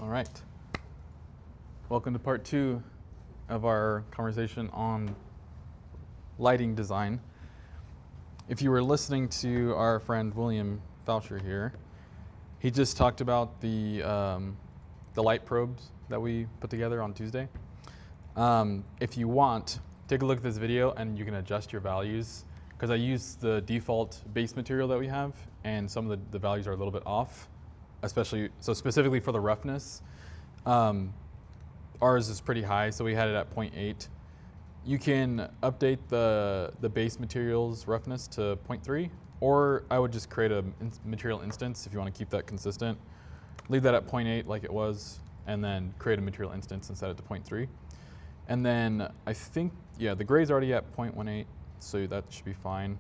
All right. Welcome to part 2 of our conversation on lighting design. If you were listening to our friend William Foucher here, he just talked about the light probes that we put together on Tuesday. If you want, take a look at this video and you can adjust your values, because I use the default base material that we have, and some of the values are a little bit off, specifically for the roughness. Ours is pretty high, so we had it at 0.8. You can update the base material's roughness to 0.3, or I would just create a material instance if you want to keep that consistent. Leave that at 0.8 like it was, and then create a material instance and set it to 0.3. And then I think, yeah, the gray's already at 0.18, so that should be fine.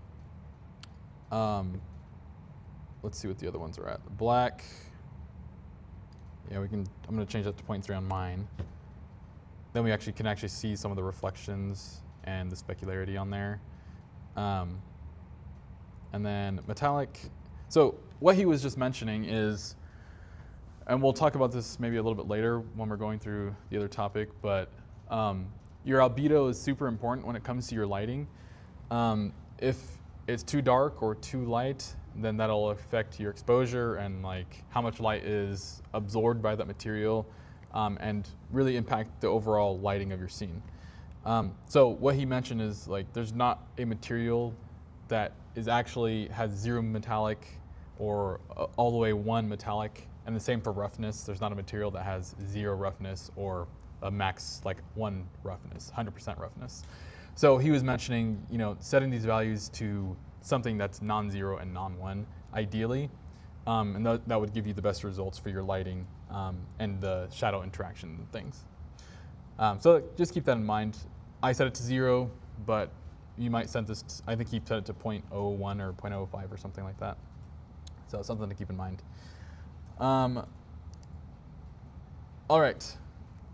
Let's see what the other ones are at. The black, yeah, I'm gonna change that to 0.3 on mine. Then we can actually see some of the reflections and the specularity on there. And then metallic. So what he was just mentioning is, and we'll talk about this maybe a little bit later when we're going through the other topic, but your albedo is super important when it comes to your lighting. If it's too dark or too light, then that'll affect your exposure and like how much light is absorbed by that material, and really impact the overall lighting of your scene. So what he mentioned is like there's not a material that has zero metallic or all the way 1 metallic, and the same for roughness. There's not a material that has 0 roughness or a max like 1 roughness, 100% roughness. So he was mentioning, setting these values to something that's non-zero and non-1 ideally, and that would give you the best results for your lighting and the shadow interaction and things. So just keep that in mind. I set it to 0, but you might set this, I think he set it to 0.01 or 0.05 or something like that. So something to keep in mind. All right.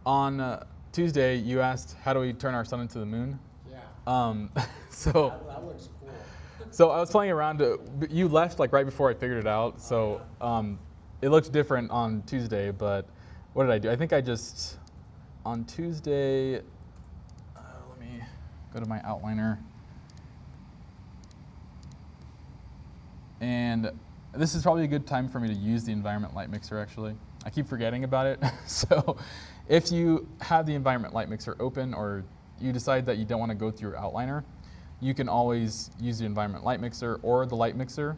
On Tuesday, you asked, how do we turn our sun into the moon? Yeah. So that looks cool. So I was playing around. You left like right before I figured it out. So it looked different on Tuesday, but what did I do? I think on Tuesday, let me go to my outliner. And this is probably a good time for me to use the environment light mixer actually. I keep forgetting about it. So if you have the environment light mixer open, or you decide that you don't want to go through your outliner, you can always use the environment light mixer or the light mixer,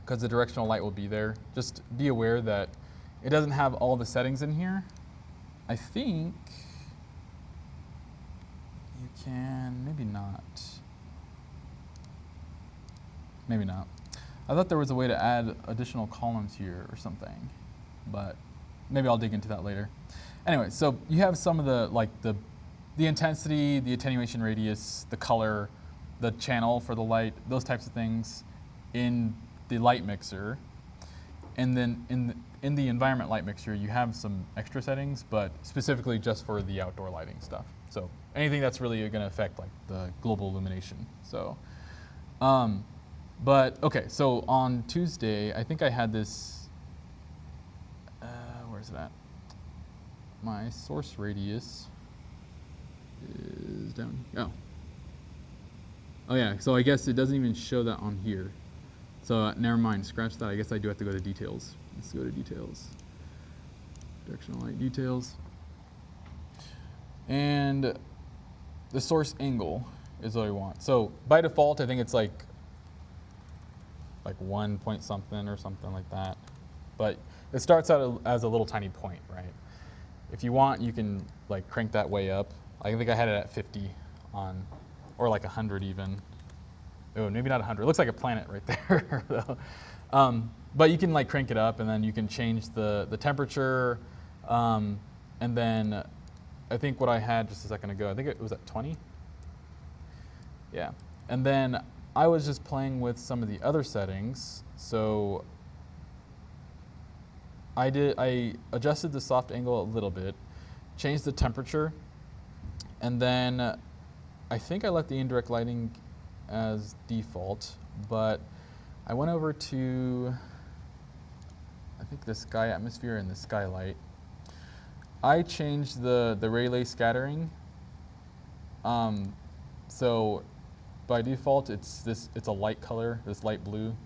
because the directional light will be there. Just be aware that it doesn't have all the settings in here. I think you can, maybe not. Maybe not. I thought there was a way to add additional columns here or something, but maybe I'll dig into that later. Anyway, so you have some of the intensity, the attenuation radius, the color, the channel for the light, those types of things in the light mixer. And then in the environment light mixer, you have some extra settings, but specifically just for the outdoor lighting stuff. So anything that's really going to affect like the global illumination. So, but okay, so on Tuesday, I think I had this, where's it at? My source radius is down. Oh yeah, so I guess it doesn't even show that on here. So never mind, scratch that. I guess I do have to go to details. Let's go to details. Directional light details. And the source angle is what I want. So by default, I think it's like 1 point something or something like that. But it starts out as a little tiny point, right? If you want, you can like crank that way up. I think I had it at 50 on, or like 100 even. Oh, maybe not 100. It looks like a planet right there, though. But you can like crank it up, and then you can change the temperature. And then I think what I had just a second ago, I think it was at 20. Yeah. And then I was just playing with some of the other settings. So I adjusted the soft angle a little bit, changed the temperature, and then I think I left the indirect lighting as default, but I went over to, I think the sky atmosphere and the skylight, I changed the Rayleigh scattering. So by default, it's a light color, this light blue.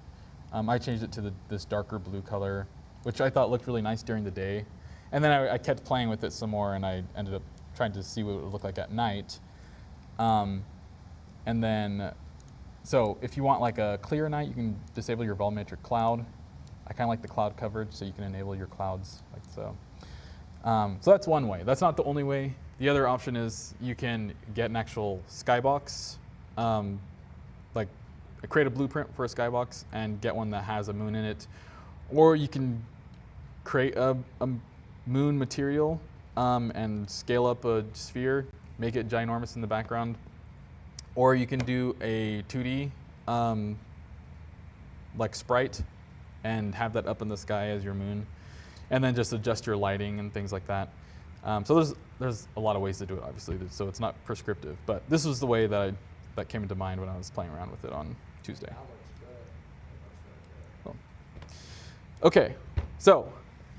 I changed it to this darker blue color, which I thought looked really nice during the day. And then I kept playing with it some more, and I ended up trying to see what it would look like at night. And then, so if you want like a clear night, you can disable your volumetric cloud. I kind of like the cloud coverage, so you can enable your clouds like so. So that's one way. That's not the only way. The other option is you can get an actual skybox, like create a blueprint for a skybox and get one that has a moon in it. Or you can create a moon material and scale up a sphere, make it ginormous in the background. Or you can do a 2D like sprite and have that up in the sky as your moon, and then just adjust your lighting and things like that. So there's a lot of ways to do it, obviously, so it's not prescriptive. But this was the way that came into mind when I was playing around with it on Tuesday. Cool. Okay, so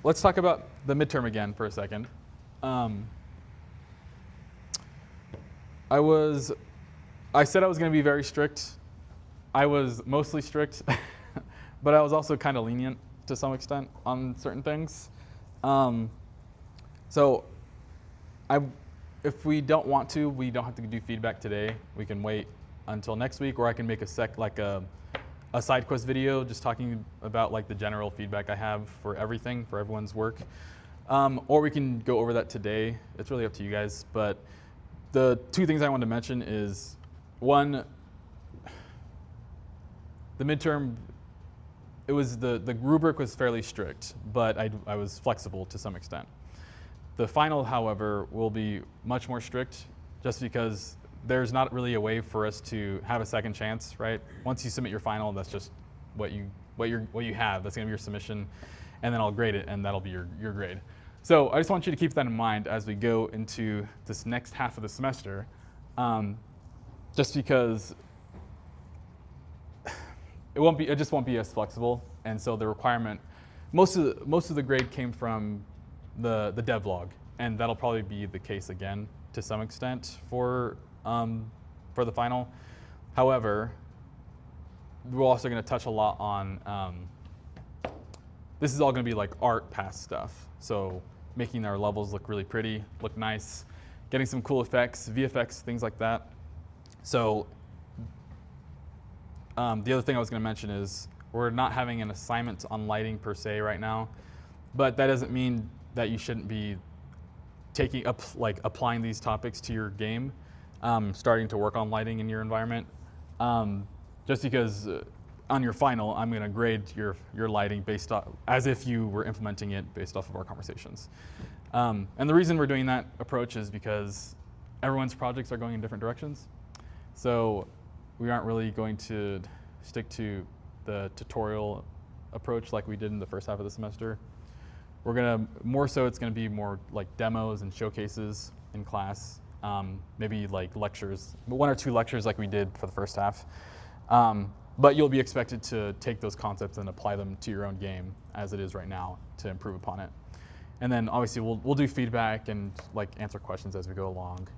let's talk about the midterm again for a second. I said I was going to be very strict. I was mostly strict, but I was also kind of lenient to some extent on certain things. So if we don't want to, we don't have to do feedback today. We can wait until next week, or I can make a side quest video just talking about like the general feedback I have for everything, for everyone's work. Or we can go over that today. It's really up to you guys. But the two things I wanted to mention is, one, the midterm, it was the rubric was fairly strict, but I was flexible to some extent. The final, however, will be much more strict, just because there's not really a way for us to have a second chance, right? Once you submit your final, that's just what you have. That's going to be your submission, and then I'll grade it, and that'll be your grade. So I just want you to keep that in mind as we go into this next half of the semester, just because it just won't be as flexible, and so the requirement, most of the grade came from the devlog, and that'll probably be the case again to some extent for the final. However, we're also going to touch a lot on this is all going to be like art pass stuff, so making our levels look really pretty, look nice, getting some cool effects, VFX, things like that. So the other thing I was going to mention is we're not having an assignment on lighting per se right now, but that doesn't mean that you shouldn't be applying these topics to your game, starting to work on lighting in your environment. Just because on your final, I'm going to grade your lighting based off, as if you were implementing it based off of our conversations. And the reason we're doing that approach is because everyone's projects are going in different directions. So we aren't really going to stick to the tutorial approach like we did in the first half of the semester. We're going to, it's going to be more like demos and showcases in class, maybe like lectures, 1 or 2 lectures like we did for the first half. But you'll be expected to take those concepts and apply them to your own game as it is right now to improve upon it. And then obviously we'll do feedback and like answer questions as we go along.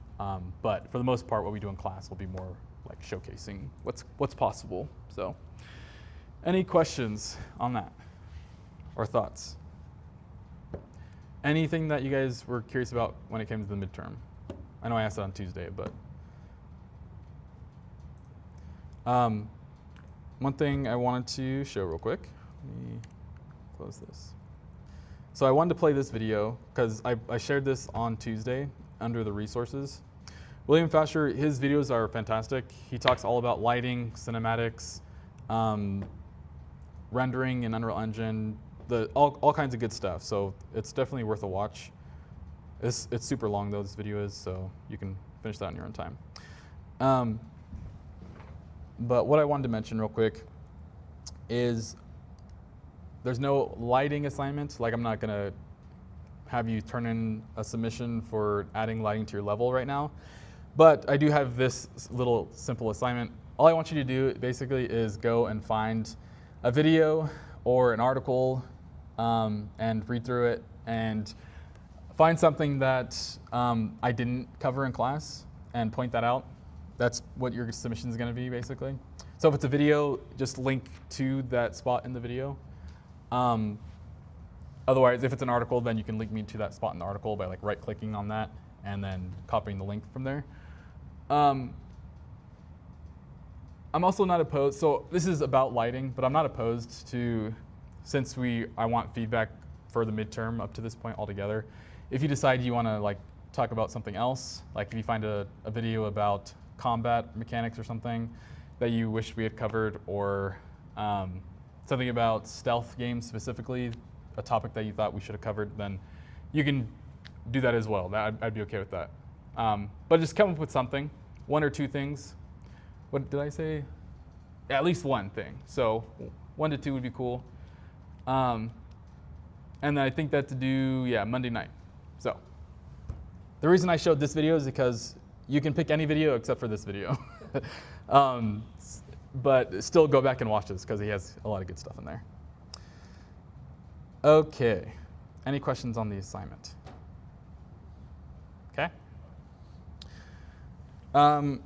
But for the most part, what we do in class will be more like showcasing what's possible. So any questions on that or thoughts? Anything that you guys were curious about when it came to the midterm? I know I asked it on Tuesday, but one thing I wanted to show real quick. Let me close this. So I wanted to play this video because I shared this on Tuesday under the resources. William Fasher, his videos are fantastic. He talks all about lighting, cinematics, rendering in Unreal Engine, all kinds of good stuff. So it's definitely worth a watch. It's super long though, this video is, so you can finish that on your own time. But what I wanted to mention real quick is there's no lighting assignment. Like I'm not gonna have you turn in a submission for adding lighting to your level right now. But I do have this little simple assignment. All I want you to do basically is go and find a video or an article and read through it and find something that I didn't cover in class and point that out. That's what your submission is going to be, basically. So if it's a video, just link to that spot in the video. Otherwise, if it's an article, then you can link me to that spot in the article by like right-clicking on that and then copying the link from there. I'm also not opposed, so this is about lighting, but I'm not opposed to, since I want feedback for the midterm up to this point altogether. If you decide you want to like talk about something else, like if you find a video about combat mechanics or something that you wish we had covered, or something about stealth games specifically, a topic that you thought we should have covered, then you can do that as well. I'd be okay with that. But just come up with something, 1 or 2 things. What did I say? Yeah, at least 1 thing. So 1 to 2 would be cool. And then I think that to do, Monday night. So the reason I showed this video is because you can pick any video except for this video. But still go back and watch this because he has a lot of good stuff in there. Okay, any questions on the assignment? Okay. I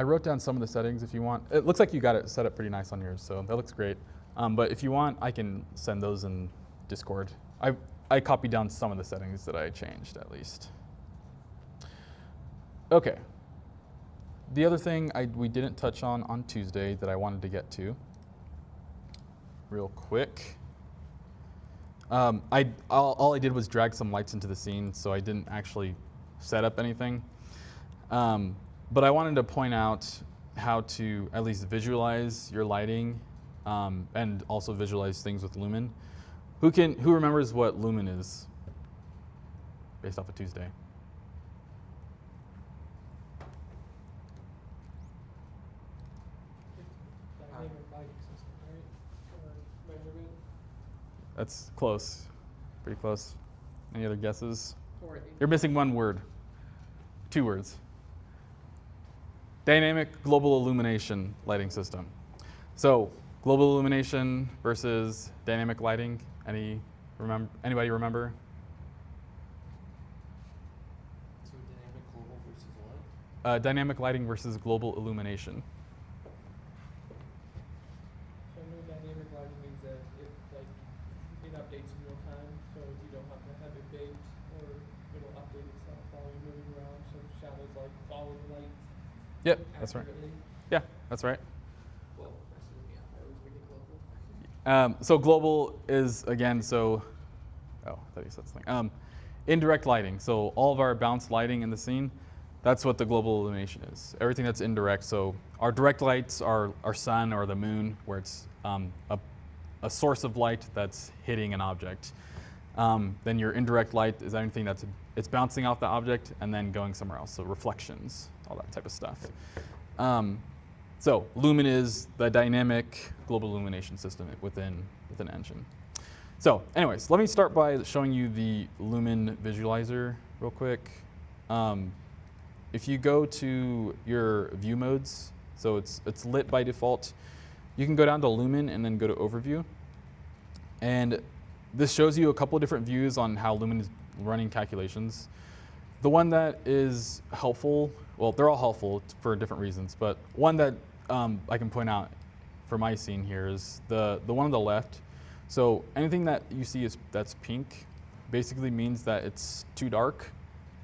wrote down some of the settings if you want. It looks like you got it set up pretty nice on yours, so that looks great. But if you want, I can send those in Discord. I copied down some of the settings that I changed, at least. Okay. The other thing we didn't touch on Tuesday that I wanted to get to real quick. All I did was drag some lights into the scene, so I didn't actually set up anything. But I wanted to point out how to at least visualize your lighting and also visualize things with Lumen. Who remembers what Lumen is based off of Tuesday? That's close, pretty close. Any other guesses? You're missing 1 word, 2 words. Dynamic global illumination lighting system. So global illumination versus dynamic lighting. Anybody remember? So dynamic global versus what? Dynamic lighting versus global illumination. So I know dynamic lighting means that it updates in real time, so you don't have to have it baked, or it'll update itself while you're moving around, so shadows like follow the light. Yep, that's right. Yeah, that's right. Well, I was reading global. So global is, again, I thought you said something. Indirect lighting. So all of our bounced lighting in the scene, that's what the global illumination is. Everything that's indirect. So our direct lights are our sun or the moon, where it's a source of light that's hitting an object. Then your indirect light is anything it's bouncing off the object and then going somewhere else. So reflections, all that type of stuff. So Lumen is the dynamic global illumination system within Engine. So anyways, let me start by showing you the Lumen visualizer real quick. If you go to your view modes, so it's lit by default, you can go down to Lumen and then go to Overview. And this shows you a couple of different views on how Lumen is running calculations. The one that is helpful, well, they're all helpful for different reasons, but one that I can point out for my scene here is the one on the left. So anything that you see that's pink basically means that it's too dark.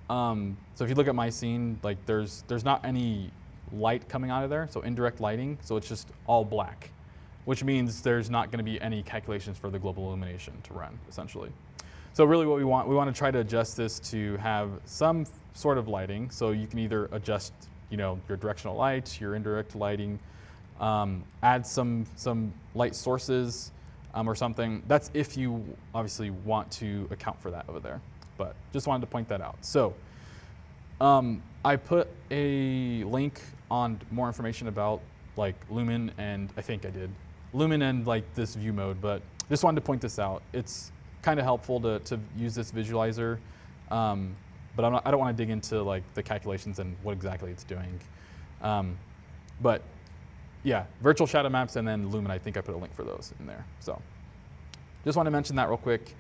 So if you look at my scene, like there's not any light coming out of there, so indirect lighting, so it's just all black, which means there's not going to be any calculations for the global illumination to run, essentially. So really what we want to try to adjust this to have some sort of lighting, so you can either adjust your directional light, your indirect lighting, add some light sources or something. That's if you obviously want to account for that over there, but just wanted to point that out. So I put a link on more information about like Lumen, and I think I did Lumen and like this view mode, but just wanted to point this out. It's kind of helpful to use this visualizer, but I don't want to dig into like the calculations and what exactly it's doing. But yeah, virtual shadow maps and then Lumen, I think I put a link for those in there. So just want to mention that real quick.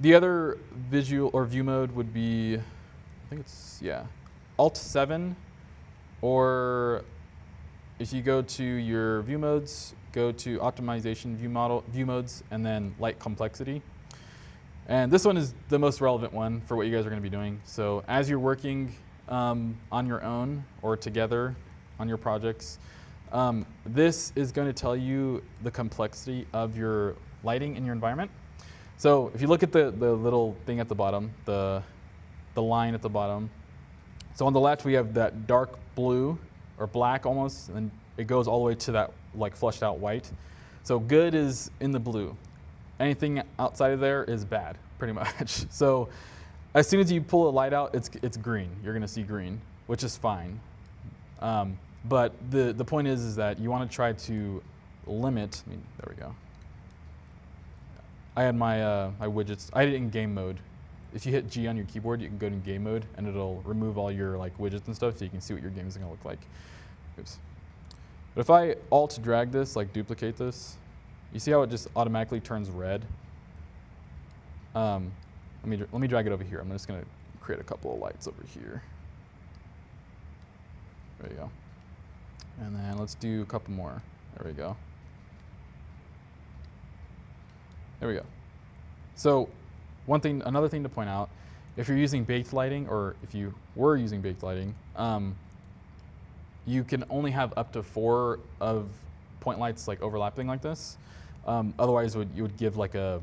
The other visual or view mode would be, I think it's, yeah, Alt 7, or if you go to your view modes, go to optimization view modes, and then light complexity. And this one is the most relevant one for what you guys are going to be doing. So as you're working on your own or together on your projects, this is going to tell you the complexity of your lighting in your environment. So if you look at the little thing at the bottom, the line at the bottom. So on the left we have that dark blue or black almost, and then it goes all the way to that like flushed out white. So good is in the blue. Anything outside of there is bad, pretty much. So as soon as you pull a light out, it's green. You're gonna see green, which is fine. But the point is that you want to try to limit. I mean, there we go. I had my my widgets. I had it in game mode. If you hit G on your keyboard, you can go to game mode, and it'll remove all your like widgets and stuff, so you can see what your game is gonna look like. Oops. But if I Alt drag this, like duplicate this, you see how it just automatically turns red? Let me drag it over here. I'm just gonna create a couple of lights over here. There you go. And then let's do a couple more. There we go. There we go. So another thing to point out, if you're using baked lighting, or if you were using baked lighting, you can only have up to 4 of point lights like overlapping like this. Otherwise, you would give like an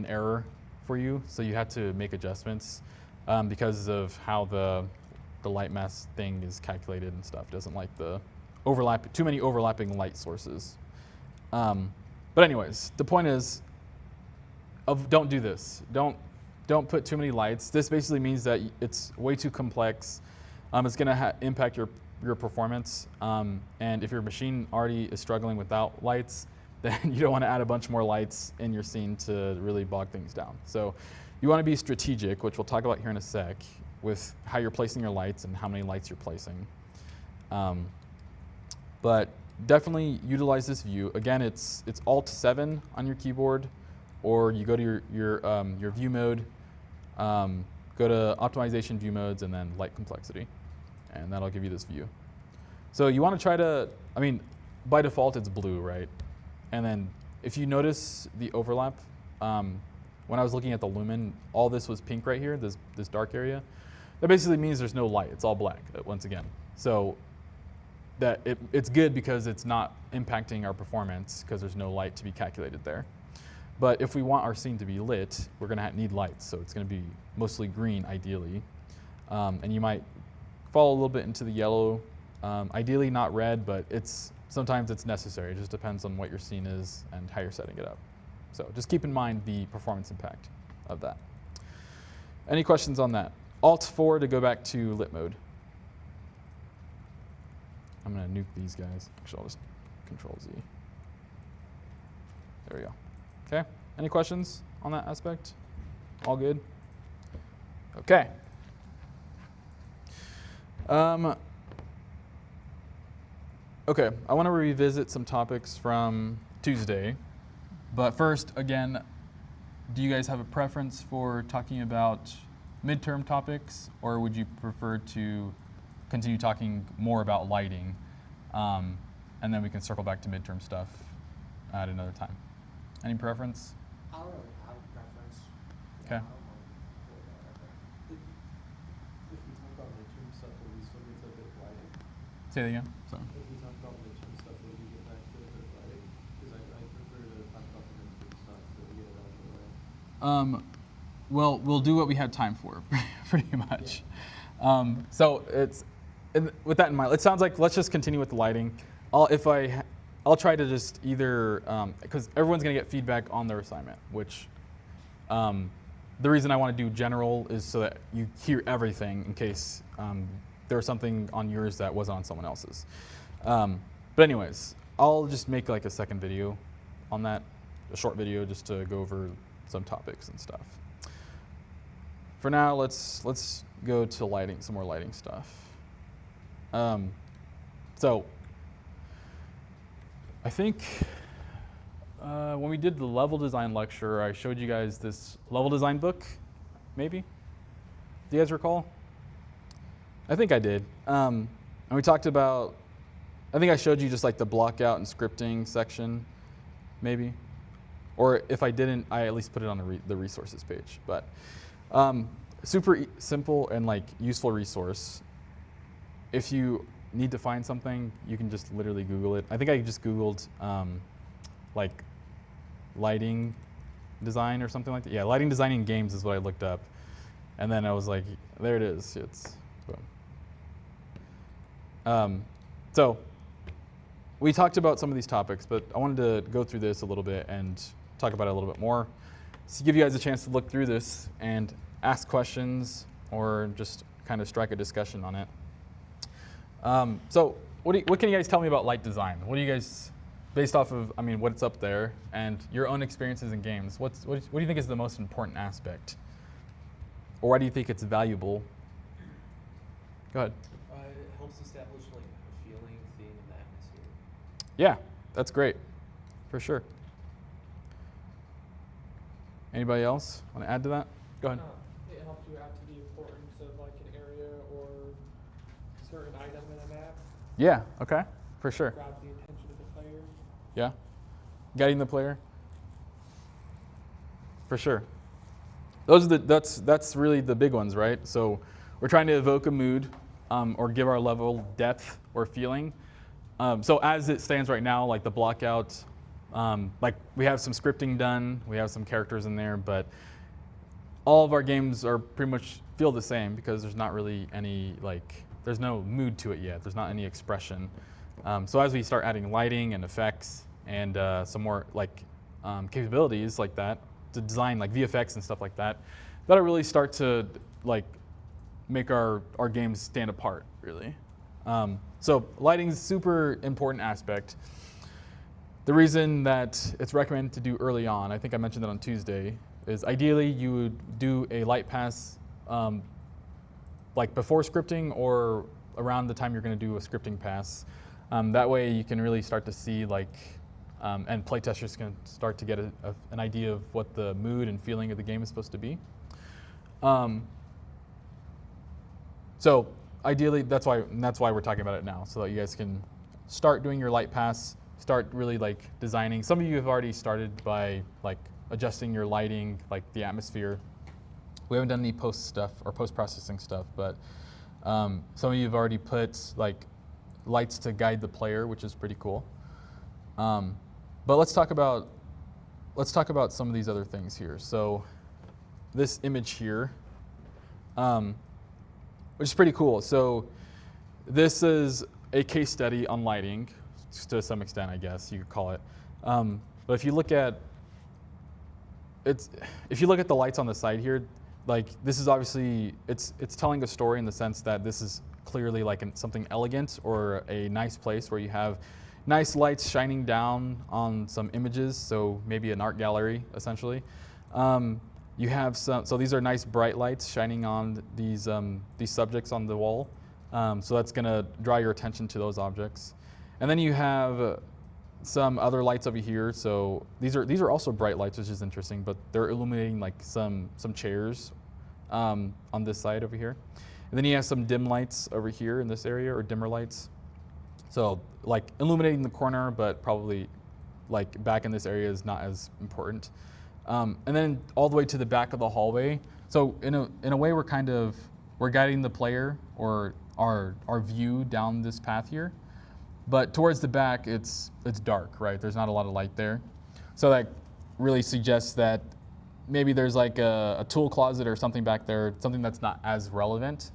error for you. So you have to make adjustments because of how the light mask thing is calculated and stuff. It doesn't like the too many overlapping light sources. But anyways, the point is, don't do this. Don't put too many lights. This basically means that it's way too complex. It's going to impact your performance. And if your machine already is struggling without lights, then you don't want to add a bunch more lights in your scene to really bog things down. So you want to be strategic, which we'll talk about here in a sec, with how you're placing your lights and how many lights you're placing. But definitely utilize this view. Again, it's Alt 7 on your keyboard, or you go to your view mode, go to optimization view modes, and then light complexity, and that'll give you this view. So you want to try to, I mean, by default it's blue, right? And then if you notice the overlap, when I was looking at the lumen, all this was pink right here, this dark area. That basically means there's no light. It's all black, once again. So that it's good because it's not impacting our performance because there's no light to be calculated there. But if we want our scene to be lit, we're going to need lights. So it's going to be mostly green, ideally. And you might fall a little bit into the yellow. Ideally not red, but sometimes it's necessary. It just depends on what your scene is and how you're setting it up. So just keep in mind the performance impact of that. Any questions on that? Alt 4 to go back to lit mode. I'm going to nuke these guys. Actually, I'll just Control Z. There we go. Okay, any questions on that aspect? All good? Okay. Okay, I want to revisit some topics from Tuesday. But first, again, do you guys have a preference for talking about midterm topics, or would you prefer to continue talking more about lighting? And then we can circle back to midterm stuff at another time. Any preference? I don't really have a preference. Okay. I don't mind if we talk about midterm stuff, will we still get to a bit of lighting? Say that again. Sorry. If we talk about midterm stuff, will we get back to a bit of lighting? Because I prefer to talk about the midterm stuff so we get it out of the way. Well, we'll do what we had time for, pretty much. Yeah. So with that in mind, it sounds like let's just continue with the lighting. I'll try to just either, because everyone's going to get feedback on their assignment, which the reason I want to do general is so that you hear everything in case there was something on yours that wasn't on someone else's. But anyways, I'll just make like a second video on that, a short video just to go over some topics and stuff. For now, let's go to lighting, some more lighting stuff. So I think when we did the level design lecture, I showed you guys this level design book, maybe? Do you guys recall? I think I did. And we talked about, I think I showed you just like the block out and scripting section, maybe. Or if I didn't, I at least put it on the resources page. But super simple and like useful resource. If you need to find something, you can just literally Google it. I think I just Googled like lighting design or something like that. Yeah, lighting design in games is what I looked up. And then I was like, there it is. It's boom. So we talked about some of these topics, but I wanted to go through this a little bit and talk about it a little bit more. So give you guys a chance to look through this and ask questions or just kind of strike a discussion on it. So what can you guys tell me about light design? What do you guys, based off of, what's up there and your own experiences in games, what do you think is the most important aspect? Or why do you think it's valuable? Go ahead. It helps establish like a feeling, theme, and atmosphere. Yeah, that's great, for sure. Anybody else want to add to that? Go ahead. It helps you add to the importance of like an area or certain item in a map. Yeah, okay, for sure. Grab the attention of the player. Yeah, guiding the player. For sure. Those are that's really the big ones, right? So we're trying to evoke a mood or give our level depth or feeling. So as it stands right now, like the block out, like we have some scripting done, we have some characters in there, but all of our games are pretty much feel the same because there's not really any there's no mood to it yet. There's not any expression. So as we start adding lighting and effects and some more capabilities like that to design like VFX and stuff like that, that'll really start to make our games stand apart, really. So lighting is a super important aspect. The reason that it's recommended to do early on, I think I mentioned that on Tuesday, is ideally you would do a light pass like before scripting or around the time you're going to do a scripting pass. That way you can really start to see and playtesters can start to get an idea of what the mood and feeling of the game is supposed to be. So ideally, that's why we're talking about it now, so that you guys can start doing your light pass, start really designing. Some of you have already started by adjusting your lighting, the atmosphere. We haven't done any post stuff or post-processing stuff, but some of you have already put lights to guide the player, which is pretty cool. But let's talk about some of these other things here. So this image here, which is pretty cool. So this is a case study on lighting, to some extent, I guess you could call it. But if you look at the lights on the side here, this is obviously it's telling a story in the sense that this is clearly something elegant or a nice place where you have nice lights shining down on some images, so maybe an art gallery, essentially. You have so these are nice bright lights shining on these subjects on the wall. So that's gonna draw your attention to those objects. And then you have some other lights over here. So these are also bright lights, which is interesting, but they're illuminating some chairs on this side over here. And then you have some dim lights over here in this area, or dimmer lights. So illuminating the corner, but probably back in this area is not as important. And then all the way to the back of the hallway. So in a way, we're guiding the player or our view down this path here. But towards the back, it's dark, right? There's not a lot of light there. So that really suggests that maybe there's a tool closet or something back there, something that's not as relevant.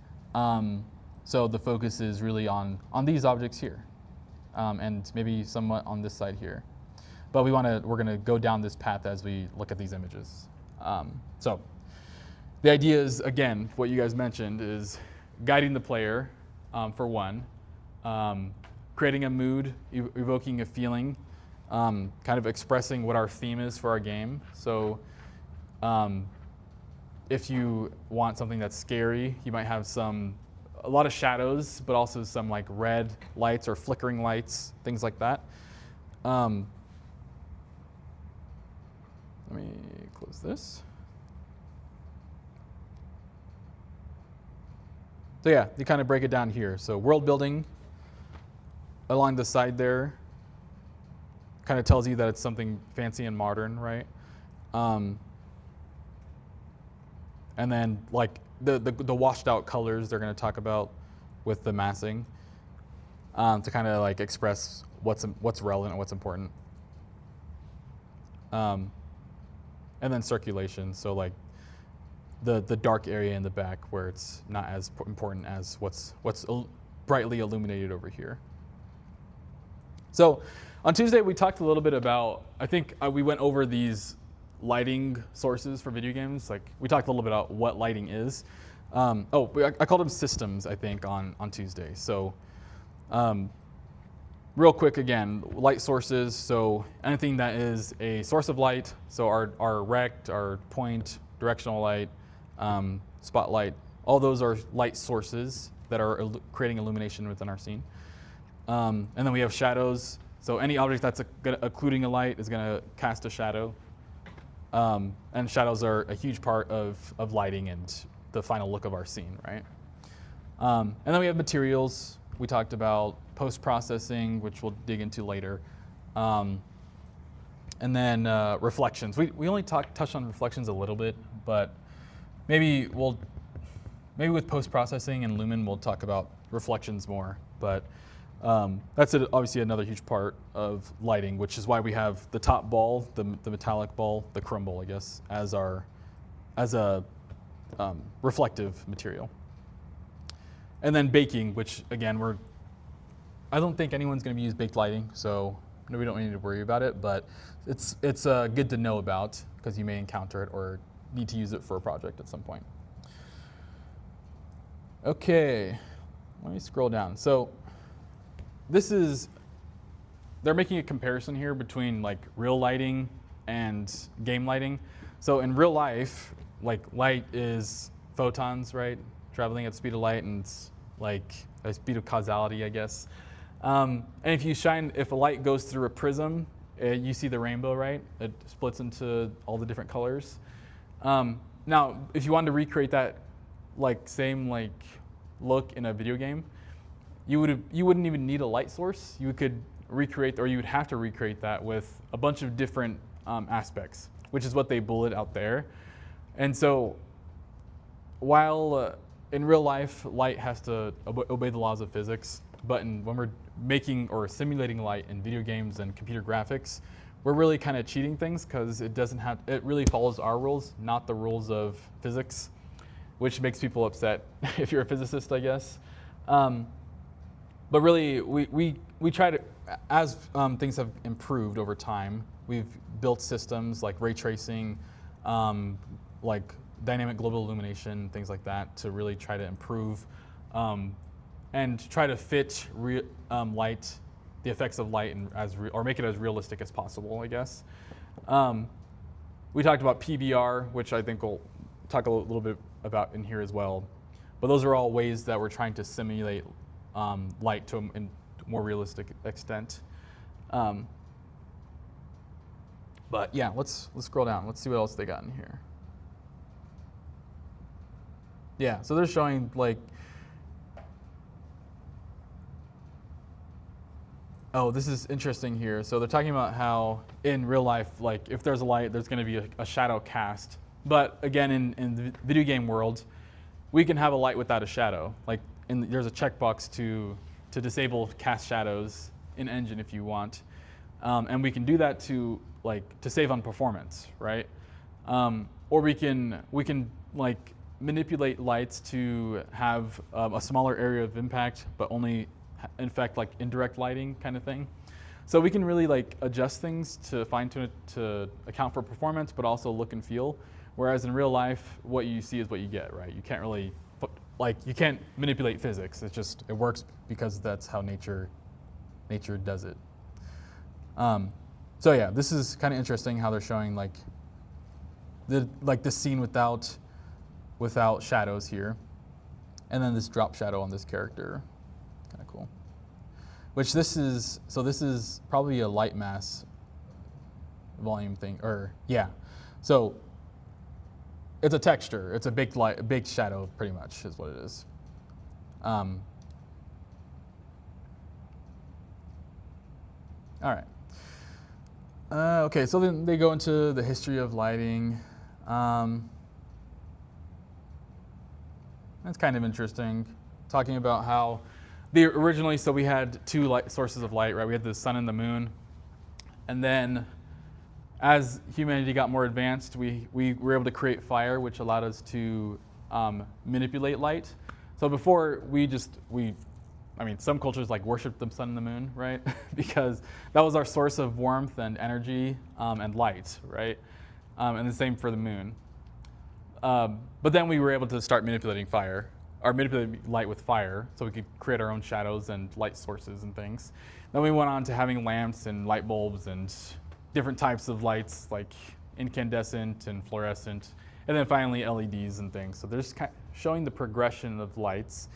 So the focus is really on these objects here, and maybe somewhat on this side here. But we're gonna go down this path as we look at these images. So the idea is, again, what you guys mentioned is guiding the player, for one, creating a mood, evoking a feeling, kind of expressing what our theme is for our game. So if you want something that's scary, you might have a lot of shadows, but also some red lights or flickering lights, things like that. Let me close this. So yeah, you kind of break it down here. So world building along the side there kind of tells you that it's something fancy and modern, right? And then like the washed out colors they're going to talk about with the massing to kind of like express what's relevant and what's important. And then circulation, so like the dark area in the back where it's not as important as what's brightly illuminated over here. So on Tuesday we talked a little bit about, I think we went over these lighting sources for video games. Like we talked a little bit about what lighting is. I called them systems, I think, on Tuesday. So real quick again, light sources, so anything that is a source of light, so our rect, our point, directional light, spotlight, all those are light sources that are creating illumination within our scene. And then we have shadows, so any object that's occluding a light is going to cast a shadow. And shadows are a huge part of lighting and the final look of our scene, right? And then we have materials. We talked about post-processing, which we'll dig into later. And then reflections. We only touched on reflections a little bit, but maybe with post-processing and Lumen, we'll talk about reflections more. But that's obviously another huge part of lighting, which is why we have the top ball, the metallic ball, the chrome ball, I guess, as a reflective material. And then baking, which again, I don't think anyone's going to use baked lighting, so we don't need to worry about it, but it's good to know about because you may encounter it or need to use it for a project at some point. Okay, let me scroll down. So they're making a comparison here between like real lighting and game lighting. So in real life, like light is photons, right? Traveling at the speed of light, and it's like a speed of causality, I guess. And if a light goes through a prism, you see the rainbow, right? It splits into all the different colors. Now, if you wanted to recreate that same look in a video game, you wouldn't even need a light source. You could recreate, or you would have to recreate that with a bunch of different aspects, which is what they bullet out there. And so, while in real life, light has to obey the laws of physics, but when we're making or simulating light in video games and computer graphics, we're really kind of cheating things because it really follows our rules, not the rules of physics, which makes people upset if you're a physicist, I guess. But really, we try to, as things have improved over time, we've built systems like ray tracing, like dynamic global illumination, things like that, to really try to improve and try to fit light, the effects of light, or make it as realistic as possible, I guess. We talked about PBR, which I think we'll talk a little bit about in here as well. But those are all ways that we're trying to simulate light to a more realistic extent. But yeah, let's scroll down. Let's see what else they got in here. Yeah, so they're showing this is interesting here. So they're talking about how in real life, if there's a light, there's going to be a shadow cast. But again, in the video game world, we can have a light without a shadow. There's a checkbox to disable cast shadows in Engine if you want, and we can do that to save on performance, right? Or we can manipulate lights to have a smaller area of impact, but only infect indirect lighting kind of thing. So we can really adjust things to fine tune it to account for performance, but also look and feel. Whereas in real life, what you see is what you get, right? You can't really you can't manipulate physics. It works because that's how nature does it. So yeah, this is kind of interesting how they're showing the scene without shadows here, and then this drop shadow on this character, kind of cool. Which this is probably a light mass volume thing, or yeah. So it's a texture. It's a big light, a big shadow, pretty much is what it is. All right. Okay, so then they go into the history of lighting. That's kind of interesting, talking about how originally, so we had two light sources of light, right? We had the sun and the moon, and then as humanity got more advanced, we were able to create fire, which allowed us to manipulate light. So before some cultures like worshiped the sun and the moon, right? Because that was our source of warmth and energy and light, right? And the same for the moon. But then we were able to start manipulating light with fire, so we could create our own shadows and light sources and things. Then we went on to having lamps and light bulbs and different types of lights, like incandescent and fluorescent, and then finally LEDs and things. So there's showing the progression of lights,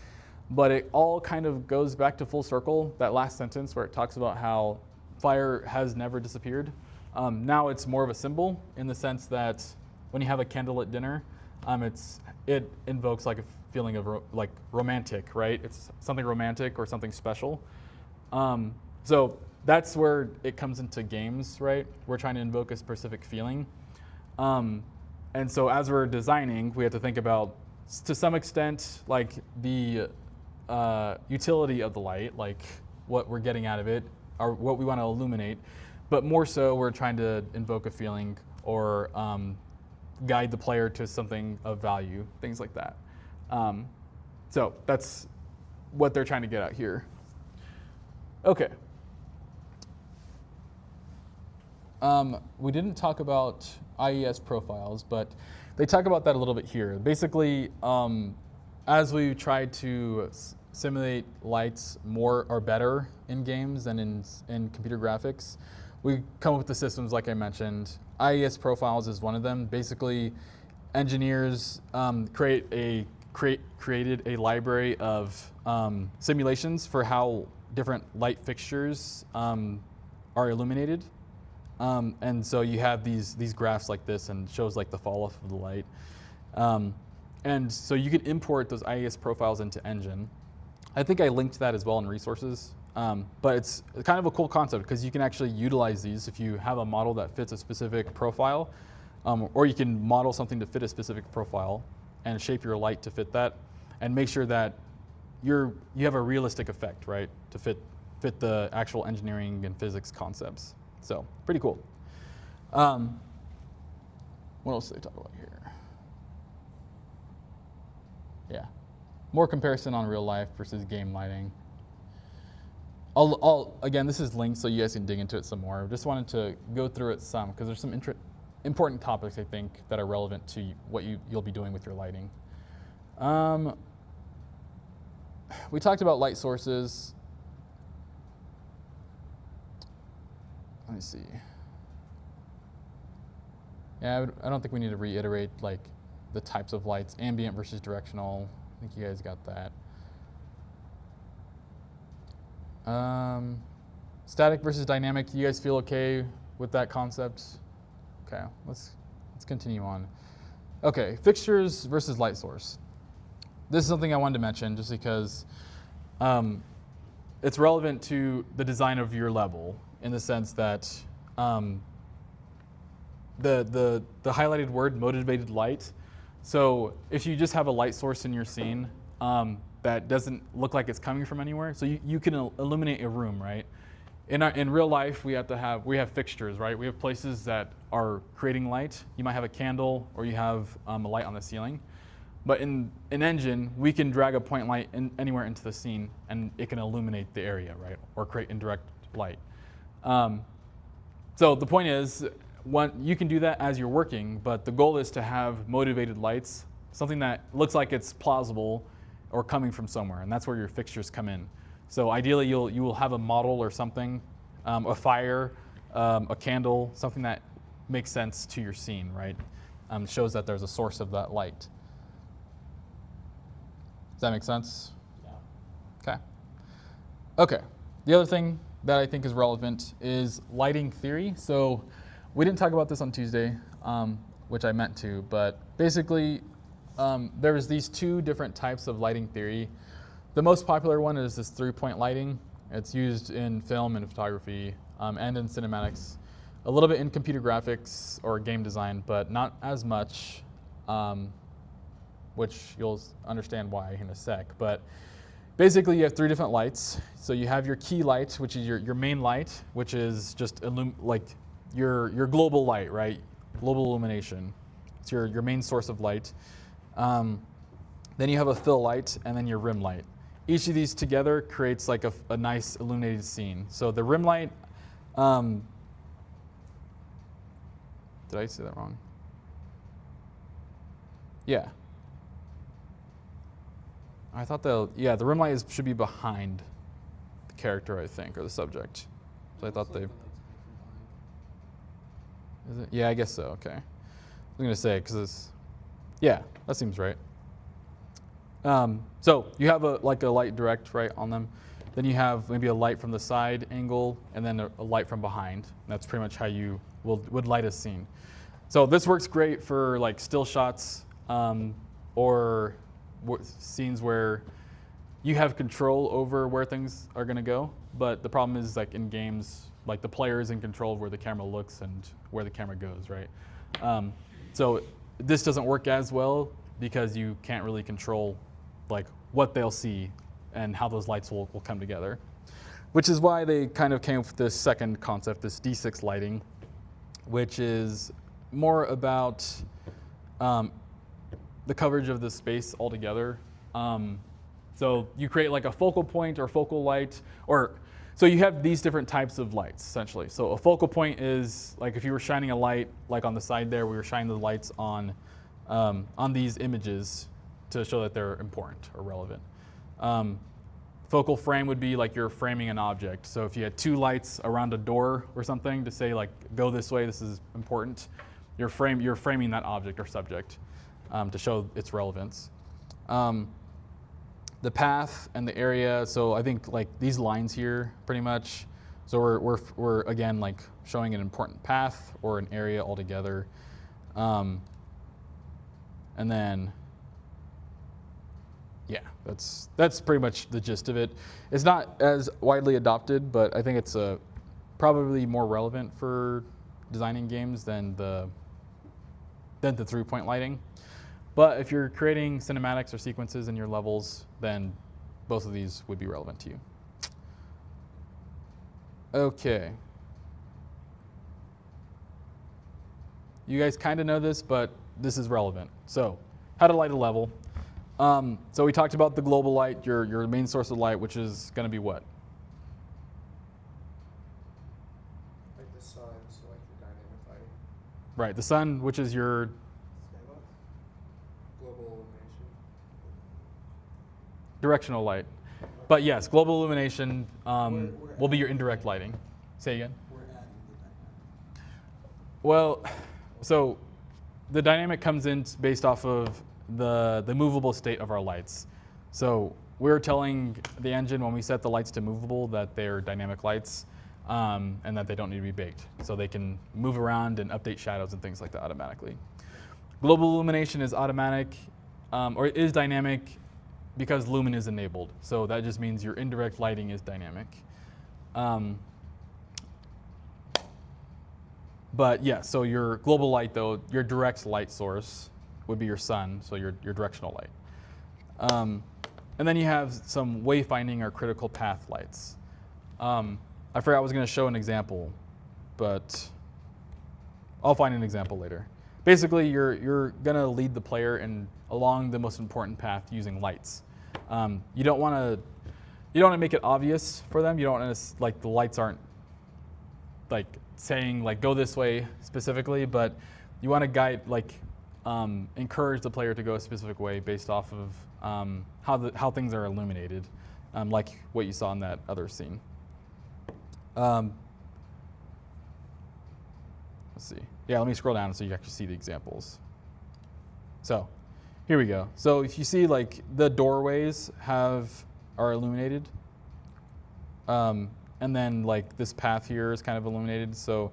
but it all kind of goes back to full circle, that last sentence where it talks about how fire has never disappeared. Now it's more of a symbol in the sense that when you have a candle at dinner, it invokes like a feeling of like romantic, right? It's something romantic or something special. So that's where it comes into games, right? We're trying to invoke a specific feeling. And so as we're designing, we have to think about, to some extent, like the utility of the light, like what we're getting out of it, or what we want to illuminate. But more so, we're trying to invoke a feeling or guide the player to something of value, things like that. So that's what they're trying to get at here. Okay. We didn't talk about IES profiles, but they talk about that a little bit here. Basically, as we try to simulate lights more or better in games than in computer graphics, we come up with the systems like I mentioned. IES profiles is one of them. Basically, engineers created a library of simulations for how different light fixtures are illuminated. And so you have these graphs like this, and shows like the fall off of the light. And so you can import those IES profiles into Engine. I think I linked that as well in resources. But it's kind of a cool concept because you can actually utilize these if you have a model that fits a specific profile, or you can model something to fit a specific profile and shape your light to fit that, and make sure that you have a realistic effect, right, to fit the actual engineering and physics concepts. So pretty cool. What else do they talk about here? Yeah, more comparison on real life versus game lighting. Again, this is linked so you guys can dig into it some more. I just wanted to go through it some because there's some important topics I think that are relevant to what you'll be doing with your lighting. We talked about light sources. Let me see. Yeah, I don't think we need to reiterate like the types of lights, ambient versus directional. I think you guys got that. Static versus dynamic. You guys feel okay with that concept? Okay, let's continue on. Okay, fixtures versus light source. This is something I wanted to mention just because it's relevant to the design of your level in the sense that the highlighted word, motivated light. So if you just have a light source in your scene that doesn't look like it's coming from anywhere, so you can illuminate a room, right? In real life, we have fixtures, right? We have places that are creating light. You might have a candle, or you have a light on the ceiling. But in Engine, we can drag a point light anywhere into the scene, and it can illuminate the area, right? Or create indirect light. So the point is, you can do that as you're working, but the goal is to have motivated lights, something that looks like it's plausible or coming from somewhere, and that's where your fixtures come in. So ideally, you will have a model or something, a fire, a candle, something that makes sense to your scene, right? Shows that there's a source of that light. Does that make sense? Yeah. Okay. The other thing that I think is relevant is lighting theory. So we didn't talk about this on Tuesday. which I meant to, but basically there's these two different types of lighting theory. The most popular one is this 3-point lighting. It's used in film and photography and in cinematics, a little bit in computer graphics or game design, but not as much, which you'll understand why in a sec. But basically you have 3 different lights. So you have your key light, which is your main light, which is just like your global light, right? Global illumination. It's your main source of light. Then you have a fill light and then your rim light. Each of these together creates like a nice illuminated scene. So the rim light, did I say that wrong? Yeah. I thought the rim light should be behind the character, I think, or the subject. So I thought they. Is it? Yeah, I guess so. Okay. I was gonna say because it's. Yeah, that seems right. So you have a light direct right on them. Then you have maybe a light from the side angle and then a light from behind. That's pretty much how you would light a scene. So this works great for like still shots or scenes where you have control over where things are going to go. But the problem is like in games, like the player is in control of where the camera looks and where the camera goes, right? So this doesn't work as well because you can't really control like what they'll see and how those lights will come together, which is why they kind of came up with this second concept, this D6 lighting, which is more about the coverage of the space altogether. So you create like a focal point or focal light, so you have these different types of lights essentially. So a focal point is like if you were shining a light like on the side there, we were shining the lights on these images to show that they're important or relevant. Focal frame would be like you're framing an object. So if you had 2 lights around a door or something to say like, go this way, this is important, you're framing that object or subject to show its relevance. The path and the area, so I think like these lines here pretty much, so we're again like showing an important path or an area altogether. And then yeah, that's pretty much the gist of it. It's not as widely adopted, but I think it's probably more relevant for designing games than the 3-point lighting. But if you're creating cinematics or sequences in your levels, then both of these would be relevant to you. Okay. You guys kind of know this, but this is relevant. So, how to light a level. So we talked about the global light, your main source of light, which is going to be what? Like the sun, so like the dynamic lighting. Right, the sun, which is your Global illumination. directional light. But yes, global illumination will be your indirect lighting. Say again? We're adding the dynamic. Well, so the dynamic comes in based off of the movable state of our lights. So we're telling the engine when we set the lights to movable that they're dynamic lights and that they don't need to be baked. So they can move around and update shadows and things like that automatically. Global illumination is automatic or is dynamic because lumen is enabled. So that just means your indirect lighting is dynamic. But yeah, so your global light though, your direct light source would be your sun, so your directional light. And then you have some wayfinding or critical path lights. I forgot I was going to show an example, but I'll find an example later. Basically, you're going to lead the player along the most important path using lights. You don't want to make it obvious for them. You don't want to like the lights aren't like saying like go this way specifically, but you want to guide encourage the player to go a specific way based off of how things are illuminated, like what you saw in that other scene. Let's see. Yeah, let me scroll down so you actually see the examples. So here we go. So if you see like the doorways are illuminated, and then like this path here is kind of illuminated. So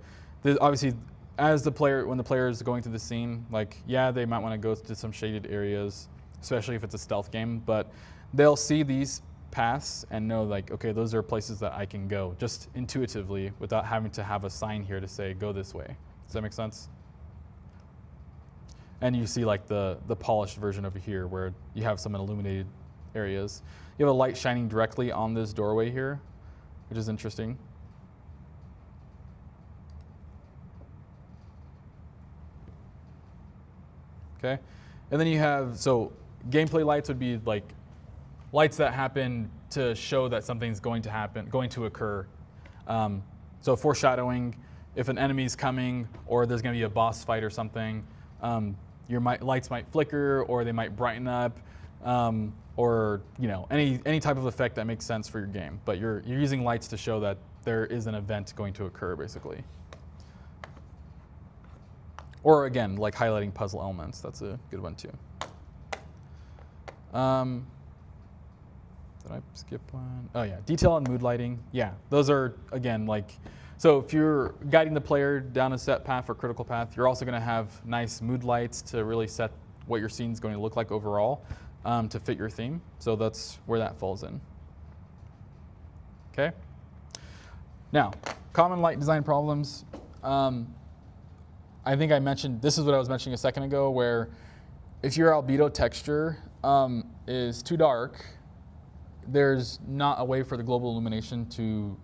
obviously as when the player is going through the scene, like, yeah, they might want to go to some shaded areas, especially if it's a stealth game, but they'll see these paths and know, like, okay, those are places that I can go just intuitively without having to have a sign here to say go this way. Does that make sense? And you see like the polished version over here where you have some illuminated areas. You have a light shining directly on this doorway here, which is interesting. Okay, and then you have, so gameplay lights would be like lights that happen to show that something's going to occur. So foreshadowing, if an enemy's coming or there's going to be a boss fight or something, your lights might flicker or they might brighten up, or any type of effect that makes sense for your game. But you're using lights to show that there is an event going to occur, basically. Or again, like highlighting puzzle elements. That's a good one too. Did I skip one? Oh yeah, detail and mood lighting. Yeah, those are, again, like, so if you're guiding the player down a set path or critical path, you're also gonna have nice mood lights to really set what your scene's going to look like overall, to fit your theme. So that's where that falls in. Okay. Now, common light design problems. I think I mentioned, this is what I was mentioning a second ago, where if your albedo texture is too dark, there's not a way for the global illumination to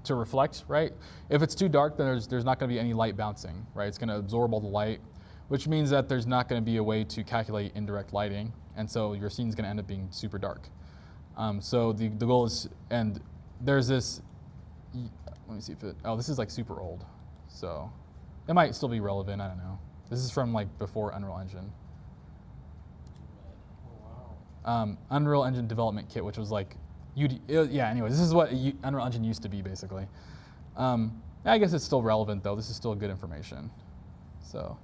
reflect, right? If it's too dark, then there's not going to be any light bouncing, right? It's going to absorb all the light, which means that there's not going to be a way to calculate indirect lighting, and so your scene's going to end up being super dark. So the goal is, and there's this, let me see if this is like super old, so it might still be relevant, I don't know. This is from like before Unreal Engine. Unreal Engine Development Kit, which was like, anyway, this is what Unreal Engine used to be, basically. I guess it's still relevant, though. This is still good information. So